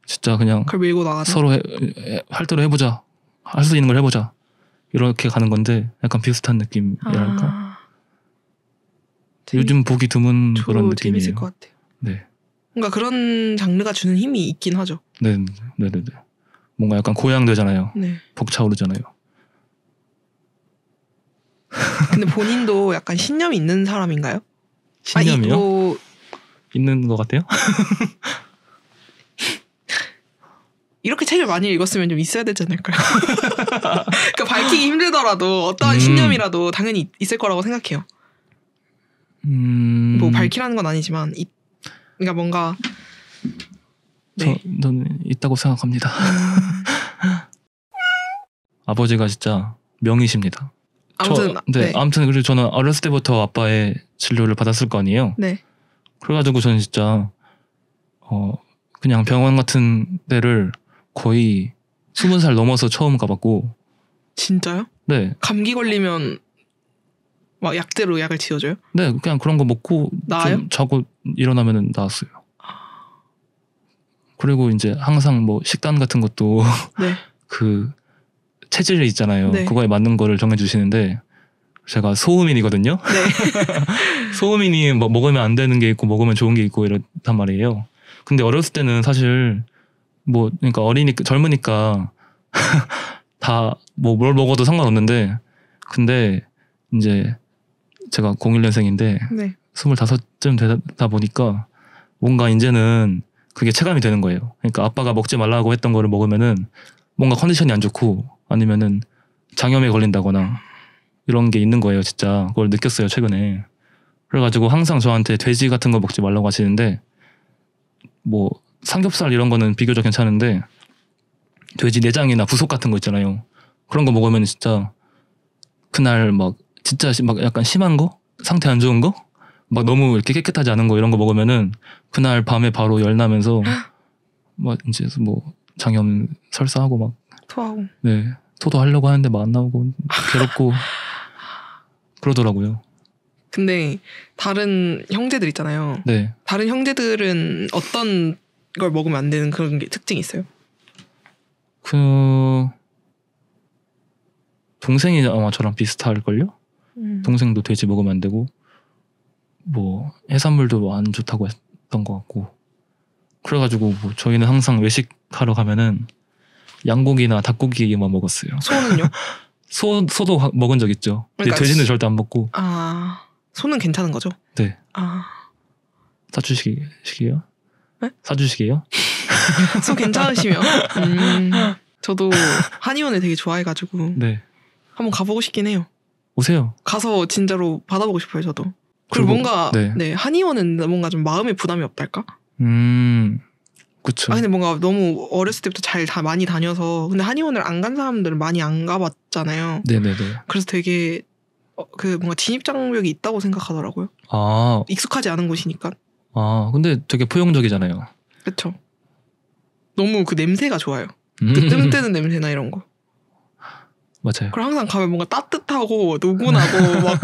진짜 그냥 그걸 밀고 나가는 서로 할 대로 해보자. 할 수 있는 걸 해보자. 이렇게 가는 건데 약간 비슷한 느낌이랄까. 요즘 보기 드문 그런 느낌이에요. 재밌을 것 같아요. 네. 뭔가 그런 장르가 주는 힘이 있긴 하죠. 네. 뭔가 약간 고양되잖아요. 네. 벅차오르잖아요. 근데 본인도 약간 신념이 있는 사람인가요? 신념이요? 있는 것 같아요? 이렇게 책을 많이 읽었으면 좀 있어야 되지 않을까요? 그러니까 밝히기 힘들더라도 어떠한 신념이라도 당연히 있을 거라고 생각해요. 뭐 밝히라는 건 아니지만 그러니까 뭔가 저는 있다고 생각합니다. 아버지가 진짜 명이십니다. 아무튼 그리고 저는 어렸을 때부터 아빠의 진료를 받았을 거 아니에요. 네. 그래가지고 저는 진짜 그냥 병원 같은 데를 거의 20살 넘어서 처음 가봤고. 진짜요? 네. 감기 걸리면 막 약대로 약을 지어줘요? 네, 그냥 그런 거 먹고 나아요? 좀 자고 일어나면은 나았어요. 그리고 이제 항상 뭐 식단 같은 것도 네. 그 체질 있잖아요. 네. 그거에 맞는 거를 정해주시는데 제가 소음인이거든요. 네. 소음인이 뭐 먹으면 안 되는 게 있고 먹으면 좋은 게 있고 이렇단 말이에요. 근데 어렸을 때는 사실 뭐 그러니까 젊으니까 다 뭐 뭘 먹어도 상관없는데 근데 이제 제가 01년생인데 네. 25쯤 되다 보니까 뭔가 이제는 그게 체감이 되는 거예요. 그러니까 아빠가 먹지 말라고 했던 거를 먹으면은 뭔가 컨디션이 안 좋고 아니면은 장염에 걸린다거나 이런 게 있는 거예요. 진짜 그걸 느꼈어요 최근에. 그래가지고 항상 저한테 돼지 같은 거 먹지 말라고 하시는데 뭐 삼겹살 이런 거는 비교적 괜찮은데 돼지 내장이나 부속 같은 거 있잖아요. 그런 거 먹으면 진짜 그날 막 진짜 막 약간 심한 거? 상태 안 좋은 거? 막 너무 이렇게 깨끗하지 않은 거 이런 거 먹으면은 그날 밤에 바로 열 나면서 막 이제 뭐 장염 설사하고 막 토하고. 네. 토도 하려고 하는데 막 안 나오고 괴롭고 그러더라고요. 근데 다른 형제들 있잖아요. 네. 다른 형제들은 어떤 걸 먹으면 안 되는 그런 게 특징이 있어요? 동생이 아마 저랑 비슷할걸요? 동생도 돼지 먹으면 안 되고 뭐 해산물도 안 좋다고 했던 것 같고 그래가지고 뭐 저희는 항상 외식하러 가면은 양고기나 닭고기만 먹었어요. 소는요? 소도 먹은 적 있죠. 그러니까 돼지는 절대 안 먹고. 소는 괜찮은 거죠? 네. 사주시게요? 네? 사주시게요? 소 괜찮으시면. 저도 한의원을 되게 좋아해가지고. 네. 한번 가보고 싶긴 해요. 오세요. 가서 진짜로 받아보고 싶어요, 저도. 그리고 뭔가 네, 한의원은 뭔가 좀 마음의 부담이 없달까? 그쵸. 근데 뭔가 너무 어렸을 때부터 다 많이 다녀서 근데 한의원을 안 간 사람들은 많이 안 가봤잖아요. 네네네. 그래서 되게 그 뭔가 진입장벽이 있다고 생각하더라고요. 익숙하지 않은 곳이니까. 근데 되게 포용적이잖아요. 그렇죠. 너무 그 냄새가 좋아요. 그 뜸 뜨는 냄새나 이런 거. 맞아요. 그리고 항상 가면 뭔가 따뜻하고 노곤하고 막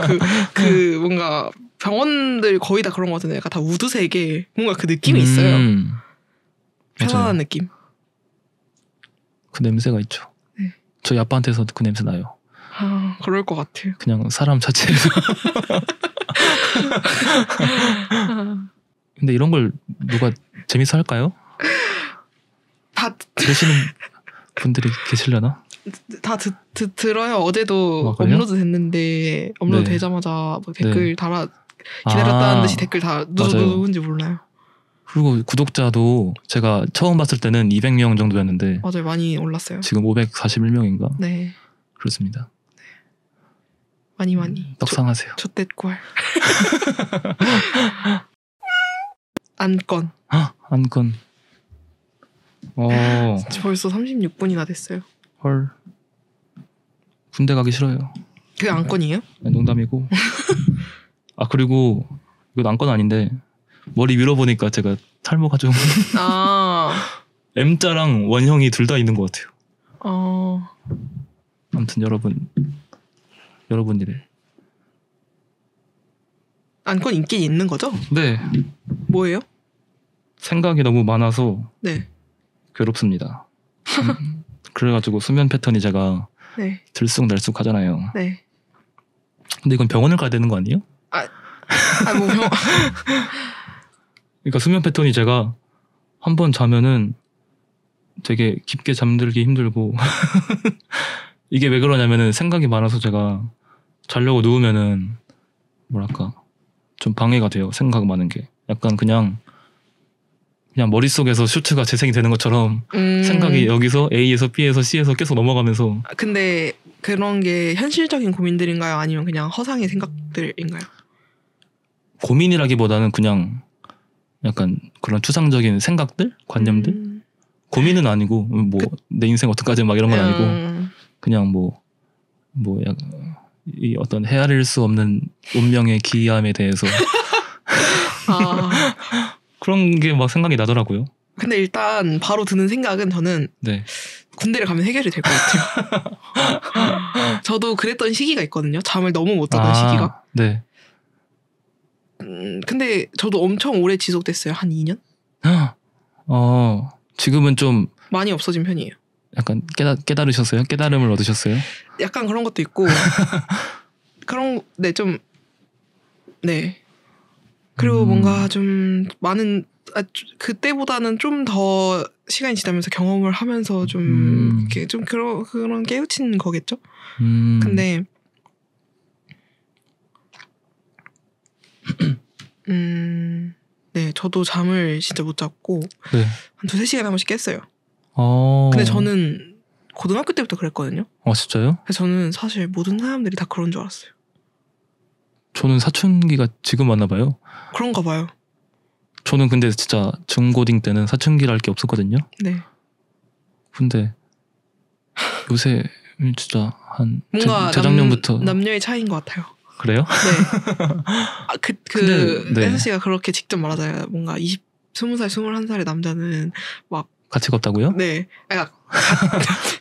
그 뭔가 병원들 거의 다 그런 거 같은데 약간 다 우드색에 뭔가 그 느낌이 있어요. 편안한 느낌. 그 냄새가 있죠. 네. 저희 아빠한테서도 그 냄새 나요. 그럴 것 같아요. 그냥 사람 자체에서. 근데 이런 걸 누가 재밌어 할까요? 다 들으시는 분들이 계시려나? 다 들어요. 어제도 업로드 됐는데 업로드 네. 되자마자 뭐 댓글 달아 기다렸다는 듯이 댓글 다 누군지 몰라요. 그리고 구독자도 제가 처음 봤을 때는 200명 정도였는데 맞아요. 많이 올랐어요. 지금 541명인가? 네. 그렇습니다. 많이. 떡상하세요. 좆댓골. 안건. 안건. 벌써 36분이나 됐어요. 헐. 군대 가기 싫어요. 그게 안건이에요? 아니, 농담이고. 그리고 이건 안건 아닌데 머리 밀어보니까 제가 탈모가 좀 M자랑 원형이 둘 다 있는 것 같아요. 아무튼 여러분이래. 안건 있긴 있는 거죠? 네. 뭐예요? 생각이 너무 많아서 네. 괴롭습니다. 그래가지고 수면 패턴이 제가 네. 들쑥날쑥 하잖아요. 네. 근데 이건 병원을 가야 되는 거 아니에요? 뭐 병원. 그러니까 수면 패턴이 제가 한 번 자면은 되게 깊게 잠들기 힘들고 이게 왜 그러냐면은 생각이 많아서 제가 자려고 누우면은 뭐랄까 좀 방해가 돼요. 생각 많은 게 약간 그냥 머릿속에서 슈트가 재생이 되는 것처럼 생각이 여기서 A에서 B에서 C에서 계속 넘어가면서. 근데 그런 게 현실적인 고민들인가요? 아니면 그냥 허상의 생각들인가요? 고민이라기보다는 그냥 약간 그런 추상적인 생각들? 관념들? 고민은 아니고 뭐 내 인생 어떡하지 막 이런 건 아니고 그냥 이 어떤 헤아릴 수 없는 운명의 기이함에 대해서 그런 게 막 생각이 나더라고요. 근데 일단 바로 드는 생각은 저는 네. 군대를 가면 해결이 될 것 같아요. 저도 그랬던 시기가 있거든요. 잠을 너무 못 자던 시기가. 네. 근데 저도 엄청 오래 지속됐어요. 한 2년? 지금은 좀 많이 없어진 편이에요. 약간 깨달으셨어요? 깨달음을 얻으셨어요? 약간 그런 것도 있고 네. 그리고 뭔가 좀 많은 그때보다는 좀 더 시간이 지나면서 경험을 하면서 좀 이렇게 좀 그런 깨우친 거겠죠. 근데 네, 저도 잠을 진짜 못 잤고 네. 한 2-3시간에 한 번씩 깼어요. 근데 저는 고등학교 때부터 그랬거든요. 진짜요? 그래서 저는 사실 모든 사람들이 다 그런 줄 알았어요. 저는 사춘기가 지금 왔나 봐요. 그런가 봐요. 저는 근데 진짜 중고딩 때는 사춘기랄 게 없었거든요. 네. 근데 요새 진짜 한 뭔가 재작년부터 남녀의 차이인 것 같아요. 그래요? 네. 혜수 씨가 그렇게 직접 말하잖아요. 뭔가 20살, 21살의 남자는 막 가치가 없다고요? 네.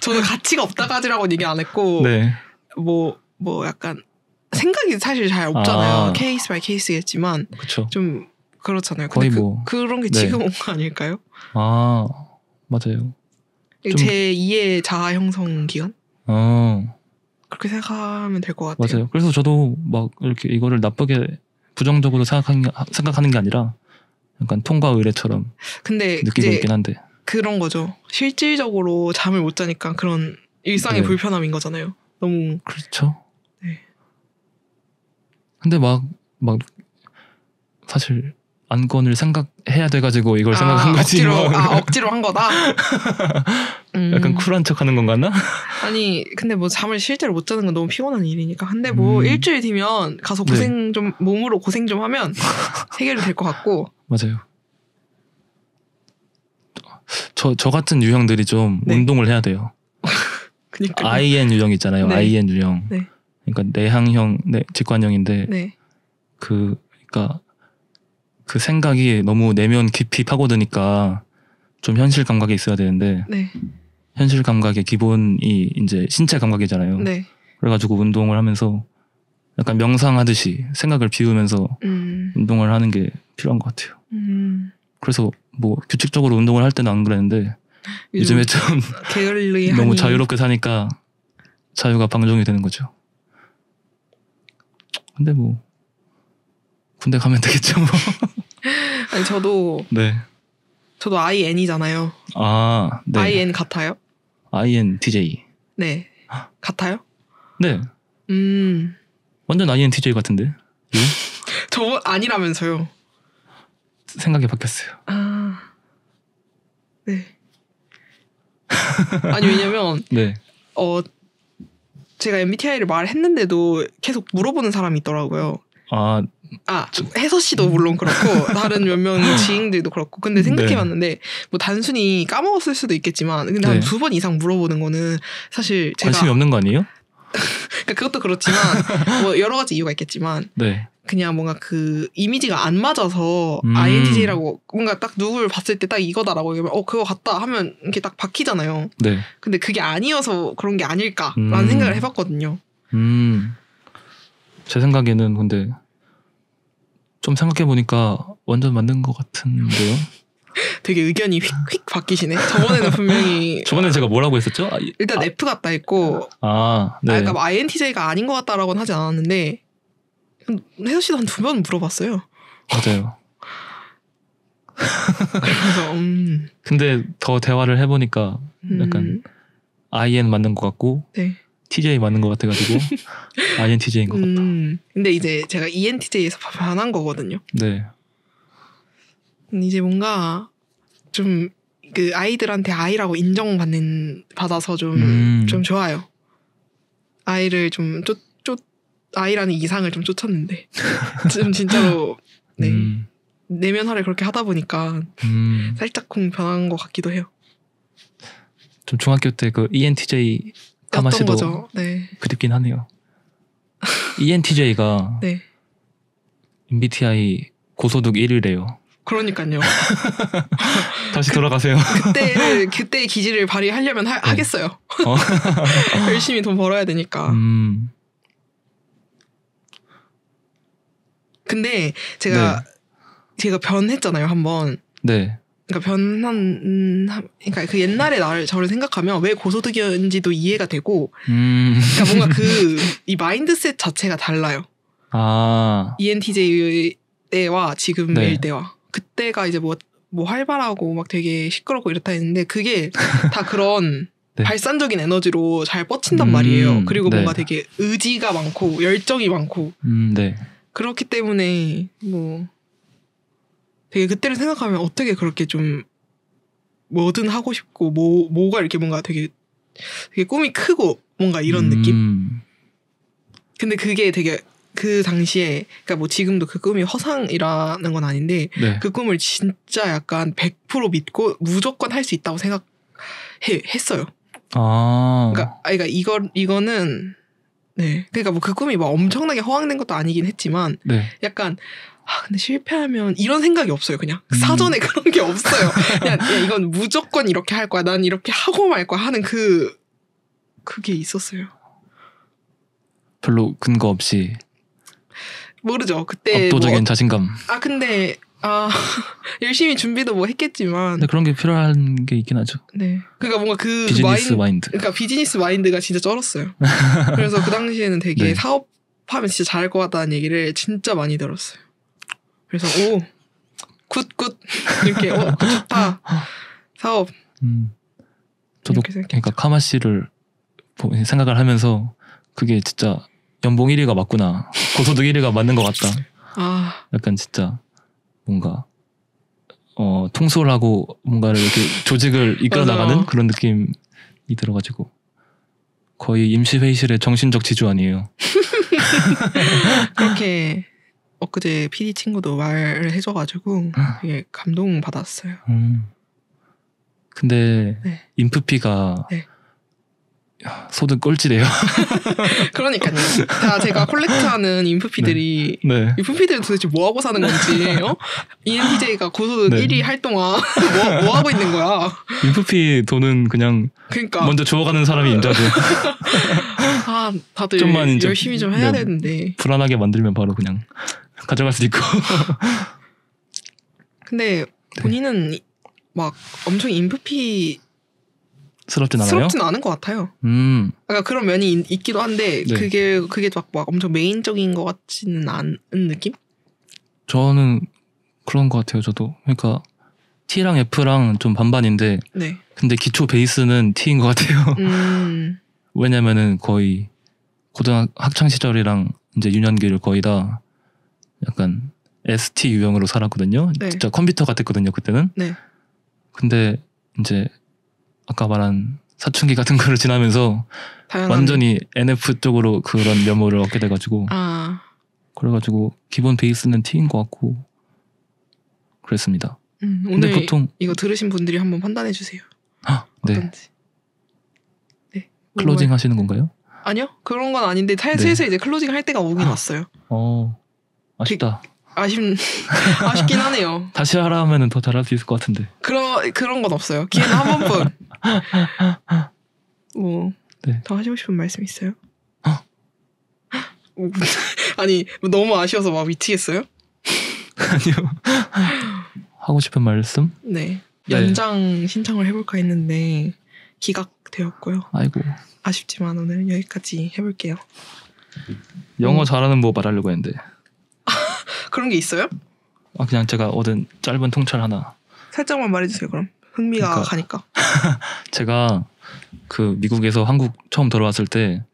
저는 가치가 없다까지라고는 얘기 안 했고 네. 뭐 약간 생각이 사실 잘 없잖아요. 케이스 바이 케이스겠지만 그쵸. 좀 그렇잖아요. 거의 근데 뭐 그런 게 지금 온 거 아닐까요? 맞아요. 제 2의 자아 형성 기간? 그렇게 생각하면 될 것 같아요. 맞아요. 그래서 저도 막 이렇게 이거를 나쁘게 부정적으로 생각하는 게 아니라 약간 통과 의례처럼 근데 느끼고 있긴 한데 그런 거죠. 실질적으로 잠을 못 자니까 그런 일상의 불편함인 거잖아요. 너무 그렇죠. 네. 근데 막 사실 안건을 생각해야 돼가지고 이걸 생각한 거지. 억지로 한 거다. 약간 쿨한 척하는 건 같나? 아니 근데 뭐 잠을 실제로 못 자는 건 너무 피곤한 일이니까. 근데 뭐 일주일 뒤면 가서 고생 좀 몸으로 고생 좀 하면 해결이 될 것 같고. 맞아요. 저 같은 유형들이 좀 운동을 해야 돼요. 그러니까요. IN 유형 있잖아요. 네. IN 유형. 네. 그러니까 내향형, 직관형인데 그러니까 그 생각이 너무 내면 깊이 파고드니까 좀 현실 감각이 있어야 되는데 현실 감각의 기본이 이제 신체 감각이잖아요. 네. 그래가지고 운동을 하면서 약간 명상하듯이 생각을 비우면서 운동을 하는 게 필요한 것 같아요. 그래서 뭐 규칙적으로 운동을 할 때는 안 그랬는데 요즘에 좀 너무 자유롭게 사니까 자유가 방종이 되는 거죠. 근데 뭐 군대 가면 되겠죠 뭐. 아니 저도 IN이잖아요. 네. IN 같아요? INTJ. 네. 같아요? 네. 완전 INTJ 같은데. 저 아니라면서요. 생각이 바뀌었어요. 네. 아니 왜냐면 제가 MBTI를 말했는데도 계속 물어보는 사람이 있더라고요. 혜서 씨도 물론 그렇고 다른 몇 명 지인들도 그렇고. 근데 생각해봤는데 뭐 단순히 까먹었을 수도 있겠지만 근데 한 2번 이상 물어보는 거는 사실 제가 관심이 없는 거 아니에요? 그러니까 그것도 그렇지만 뭐 여러 가지 이유가 있겠지만 그냥 뭔가 그 이미지가 안 맞아서 INTJ라고 뭔가 딱 누굴 봤을 때 딱 이거다라고 얘기하면 그거 같다 하면 이렇게 딱 박히잖아요. 근데 그게 아니어서 그런 게 아닐까라는 생각을 해봤거든요. 제 생각에는 근데 좀 생각해보니까 완전 맞는 것 같은데요? 되게 의견이 휙휙 바뀌시네. 저번에는 분명히 저번에 제가 뭐라고 했었죠? 일단 F 같다 했고 그러니까 뭐 INTJ가 아닌 것 같다라고는 하지 않았는데 혜서 씨도 한 2번 물어봤어요. 맞아요. 그래서 근데 더 대화를 해보니까 약간 IN 맞는 것 같고 TJ 맞는 것 같아가지고 INTJ인 것 같다. 근데 이제 제가 ENTJ에서 변한 거거든요. 이제 뭔가 좀 그 아이들한테 아이라고 받아서 좀 좋아요. 아이를 좀 아이라는 이상을 좀 쫓았는데 좀 진짜로 내면화를 그렇게 하다 보니까 살짝쿵 변한 것 같기도 해요. 좀 중학교 때 그 ENTJ 가마씨도 그립긴 하네요. ENTJ가 MBTI 고소득 1위래요. 그러니까요. 다시 돌아가세요. 그때의 기질을 발휘하려면 하겠어요. 열심히 돈 벌어야 되니까. 근데 제가 변했잖아요, 한번. 그러니까 그러니까 그 옛날에 저를 생각하면 왜 고소득이었는지도 이해가 되고, 그러니까 뭔가 이 마인드셋 자체가 달라요. ENTJ 때와 지금일 때와. 그때가 이제 뭐 활발하고 막 되게 시끄럽고 이렇다 했는데 그게 다 그런 발산적인 에너지로 잘 뻗친단 말이에요. 그리고 뭔가 되게 의지가 많고 열정이 많고 그렇기 때문에 뭐 되게 그때를 생각하면 어떻게 그렇게 좀 뭐든 하고 싶고 뭐가 이렇게 뭔가 되게 꿈이 크고 뭔가 이런 느낌? 근데 그게 되게 그 당시에 그러니까 뭐 지금도 그 꿈이 허상이라는 건 아닌데 그 꿈을 진짜 약간 100% 믿고 무조건 할 수 있다고 생각했어요. 그러니까 이거는 그러니까 뭐 그 꿈이 막 엄청나게 허황된 것도 아니긴 했지만 약간 근데 실패하면 이런 생각이 없어요. 그냥 사전에 그런 게 없어요. 그냥 이건 무조건 이렇게 할 거야. 난 이렇게 하고 말 거야 하는 그게 있었어요. 별로 근거 없이 모르죠. 그때 압도적인 자신감. 근데 열심히 준비도 뭐 했겠지만. 근데 그런 게 필요한 게 있긴 하죠. 그러니까 뭔가 그 비즈니스 마인드. 그러니까 비즈니스 마인드가 진짜 쩔었어요. 그래서 그 당시에는 되게 사업하면 진짜 잘할 것 같다는 얘기를 진짜 많이 들었어요. 그래서 굿 이렇게 좋다 사업. 저도 그러니까 카마 씨를 생각을 하면서 그게 진짜 연봉 1위가 맞구나. 고소득 1위가 맞는 것 같다. 약간 진짜 뭔가 통솔하고 뭔가를 이렇게 조직을 이끌어 나가는 그런 느낌이 들어가지고 거의 임시회의실의 정신적 지주 아니에요. 그렇게 엊그제 PD 친구도 말을 해줘가지고 되게 감동받았어요. 근데 인프피가 소득 꼴찌래요. 그러니까요. 제가 콜렉트하는 인프피들이 인프피들은 도대체 뭐하고 사는 건지 ENTJ가 고소득 1위 할 동안 뭐하고 있는 거야. 인프피 돈은 그냥 먼저 주워가는 사람이 임자죠. 다들 좀만 열심히 좀 해야 되는데 불안하게 만들면 바로 그냥 가져갈 수 있고. 근데 본인은 막 엄청 인프피 스럽진 않은 것 같아요. 그러니까 그런 면이 있기도 한데 그게 막 엄청 메인적인 것 같지는 않은 느낌? 저는 그런 것 같아요. 저도 그러니까 T랑 F랑 좀 반반인데 근데 기초 베이스는 T인 것 같아요. 왜냐면은 거의 학창 시절이랑 이제 유년기를 거의 다 약간 ST 유형으로 살았거든요. 진짜 컴퓨터 같았거든요 그때는. 근데 이제 아까 말한 사춘기 같은 거를 지나면서 다양한... 완전히 NF 쪽으로 그런 면모를 얻게 돼가지고 그래가지고 기본 베이스는 T인 것 같고 그랬습니다. 오늘 보통 이거 들으신 분들이 한번 판단해 주세요. 어떤지. 네. 클로징 하시는 건가요? 아니요. 그런 건 아닌데 슬슬 이제 클로징 할 때가 오긴 왔어요. 아쉽다. 아쉽긴 하네요. 다시 하라 하면은 더 잘할 수 있을 것 같은데. 그런 건 없어요. 기회는 한 번뿐. 뭐 더 하시고 싶은 말씀 있어요? 아니 너무 아쉬워서 막 미치겠어요? 아니요. 하고 싶은 말씀? 네. 연장 신청을 해볼까 했는데 기각되었고요. 아이고. 아쉽지만 오늘 여기까지 해볼게요. 영어 잘하는 법 말하려고 했는데. 그런 게 있어요? 그냥 제가 얻은 짧은 통찰 하나. 살짝만 말해주세요. 그럼 흥미가 가니까. 제가 그 미국에서 한국 처음 들어왔을 때,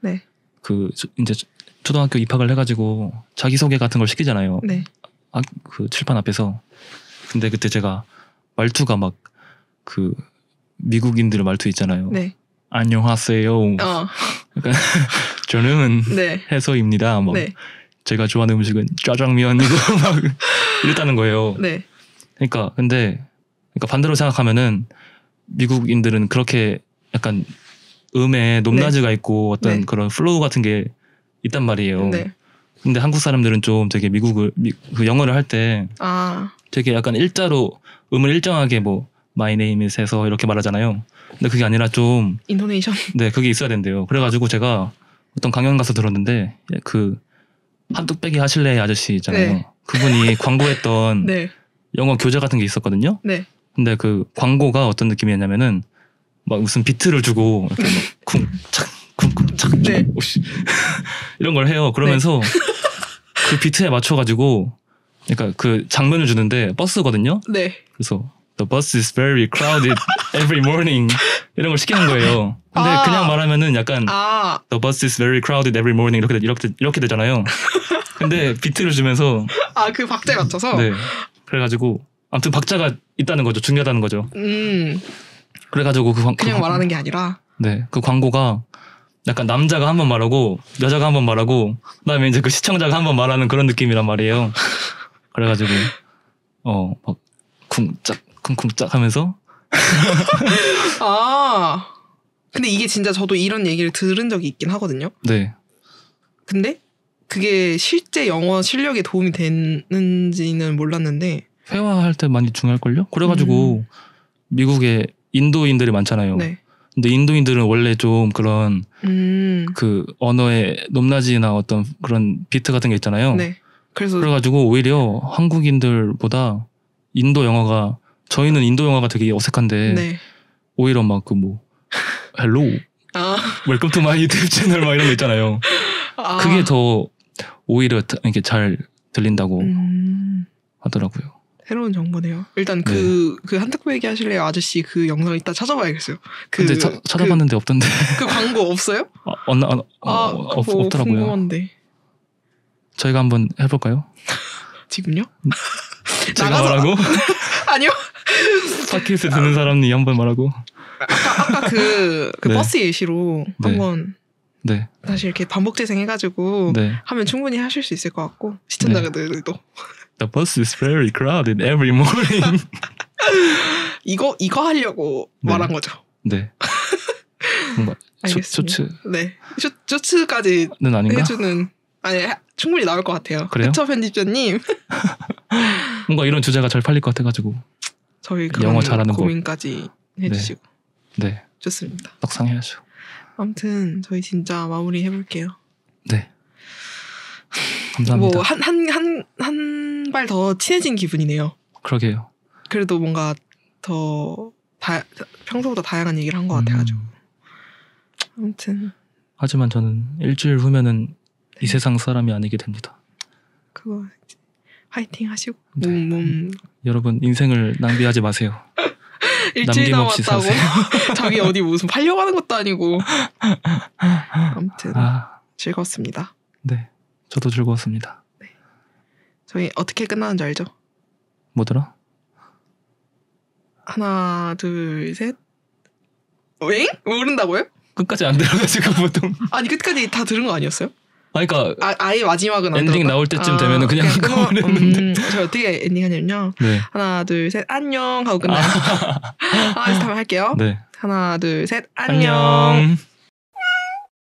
그 이제 초등학교 입학을 해가지고 자기소개 같은 걸 시키잖아요. 네. 그 칠판 앞에서. 근데 그때 제가 말투가 막 그 미국인들 말투 있잖아요. 네. 안녕하세요. 약간 저는 해서입니다. 막 제가 좋아하는 음식은 짜장면이고 막 이랬다는 거예요. 네. 그러니까 반대로 생각하면은 미국인들은 그렇게 약간 음에 높낮이가 있고 어떤 그런 플로우 같은 게 있단 말이에요. 근데 한국 사람들은 좀 되게 그 영어를 할 때 되게 약간 일자로 음을 일정하게 뭐 My name is 해서 이렇게 말하잖아요. 근데 그게 아니라 좀 인토네이션. 네, 그게 있어야 된대요. 그래가지고 제가 어떤 강연 가서 들었는데 그 한뚝배기 하실래 아저씨 있잖아요. 그분이 광고했던 영어 교재 같은 게 있었거든요. 근데 그 광고가 어떤 느낌이었냐면은 막 무슨 비트를 주고 이렇게 막 쿵착 쿵쿵착 이런 걸 해요. 그러면서 그 비트에 맞춰가지고 그러니까 그 장면을 주는데 버스거든요. 그래서 The bus is very crowded every morning 이런 걸 시키는 거예요. 근데 그냥 말하면은 약간 The bus is very crowded every morning 이렇게 되잖아요. 근데 비트를 주면서 그 박자에 맞춰서 그래가지고 아무튼 박자가 있다는 거죠. 중요하다는 거죠. 그래가지고 그냥 말하는 게 아니라 그 광고가 약간 남자가 한 번 말하고 여자가 한 번 말하고 그다음에 이제 그 시청자가 한 번 말하는 그런 느낌이란 말이에요. 그래가지고 막 쿵짝 쿵쿵짝 하면서 근데 이게 진짜 저도 이런 얘기를 들은 적이 있긴 하거든요. 근데 그게 실제 영어 실력에 도움이 되는지는 몰랐는데 회화할 때 많이 중요할걸요? 그래가지고 미국에 인도인들이 많잖아요. 근데 인도인들은 원래 좀 그런 그 언어의 높낮이나 어떤 그런 비트 같은 게 있잖아요. 그래가지고 오히려 한국인들보다 인도 영어가 저희는 인도 영어가 되게 어색한데 오히려 막 그 뭐 헬로 웰컴 투 마이 유튜브 채널 막 이런 거 있잖아요. 그게 더 오히려 이렇게 잘 들린다고 하더라고요. 새로운 정보네요. 일단 그 한턱배기 하실래요 아저씨 그 영상을 이따 찾아봐야겠어요. 근데 찾아봤는데 없던데. 그 광고 없어요? 없더라고요. 궁금한데. 저희가 한번 해볼까요? 지금요? 제가 말하고? 아니요. 팟캐스트 듣는 사람이 한번 말하고. 아까 그 버스 예시로 한번 다시 이렇게 반복 재생해가지고 하면 충분히 하실 수 있을 것 같고 시청자들도. The bus is very crowded every morning. 이거 하려고 말한 거죠. 뭔가 쇼츠. 쇼츠까지는 아닌가? 해주는 충분히 나올 것 같아요. 그래요? 그쵸 편집자님. 뭔가 이런 주제가 잘 팔릴 것 같아가지고 저희 그런 영어 잘하는 고민까지 해주시고 좋습니다. 떡상해야죠. 아무튼 저희 진짜 마무리 해볼게요. 감사합니다. 뭐 한 발 더 친해진 기분이네요. 그러게요. 그래도 뭔가 더 평소보다 다양한 얘기를 한 것 같아가지고. 아무튼. 하지만 저는 일주일 후면은 이 세상 사람이 아니게 됩니다. 그거 화이팅 하시고 여러분 인생을 낭비하지 마세요. 일주일 남았다고 자기 어디 무슨 팔려가는 것도 아니고. 아무튼 즐거웠습니다. 저도 즐거웠습니다. 저희 어떻게 끝나는 줄 알죠? 뭐더라? 하나 둘 셋 엥? 모른다고요? 끝까지 안 들어가지고 보통. 아니 끝까지 다 들은 거 아니었어요? 그러니까 아예 마지막은 안 엔딩 들었다? 나올 때쯤 되면은 그냥 끊어버렸는데. 저 어떻게 엔딩하냐면요. 네. 하나 둘 셋 안녕 하고 끝나요. 다시 한번 할게요. 네. 하나 둘 셋 안녕. 안녕.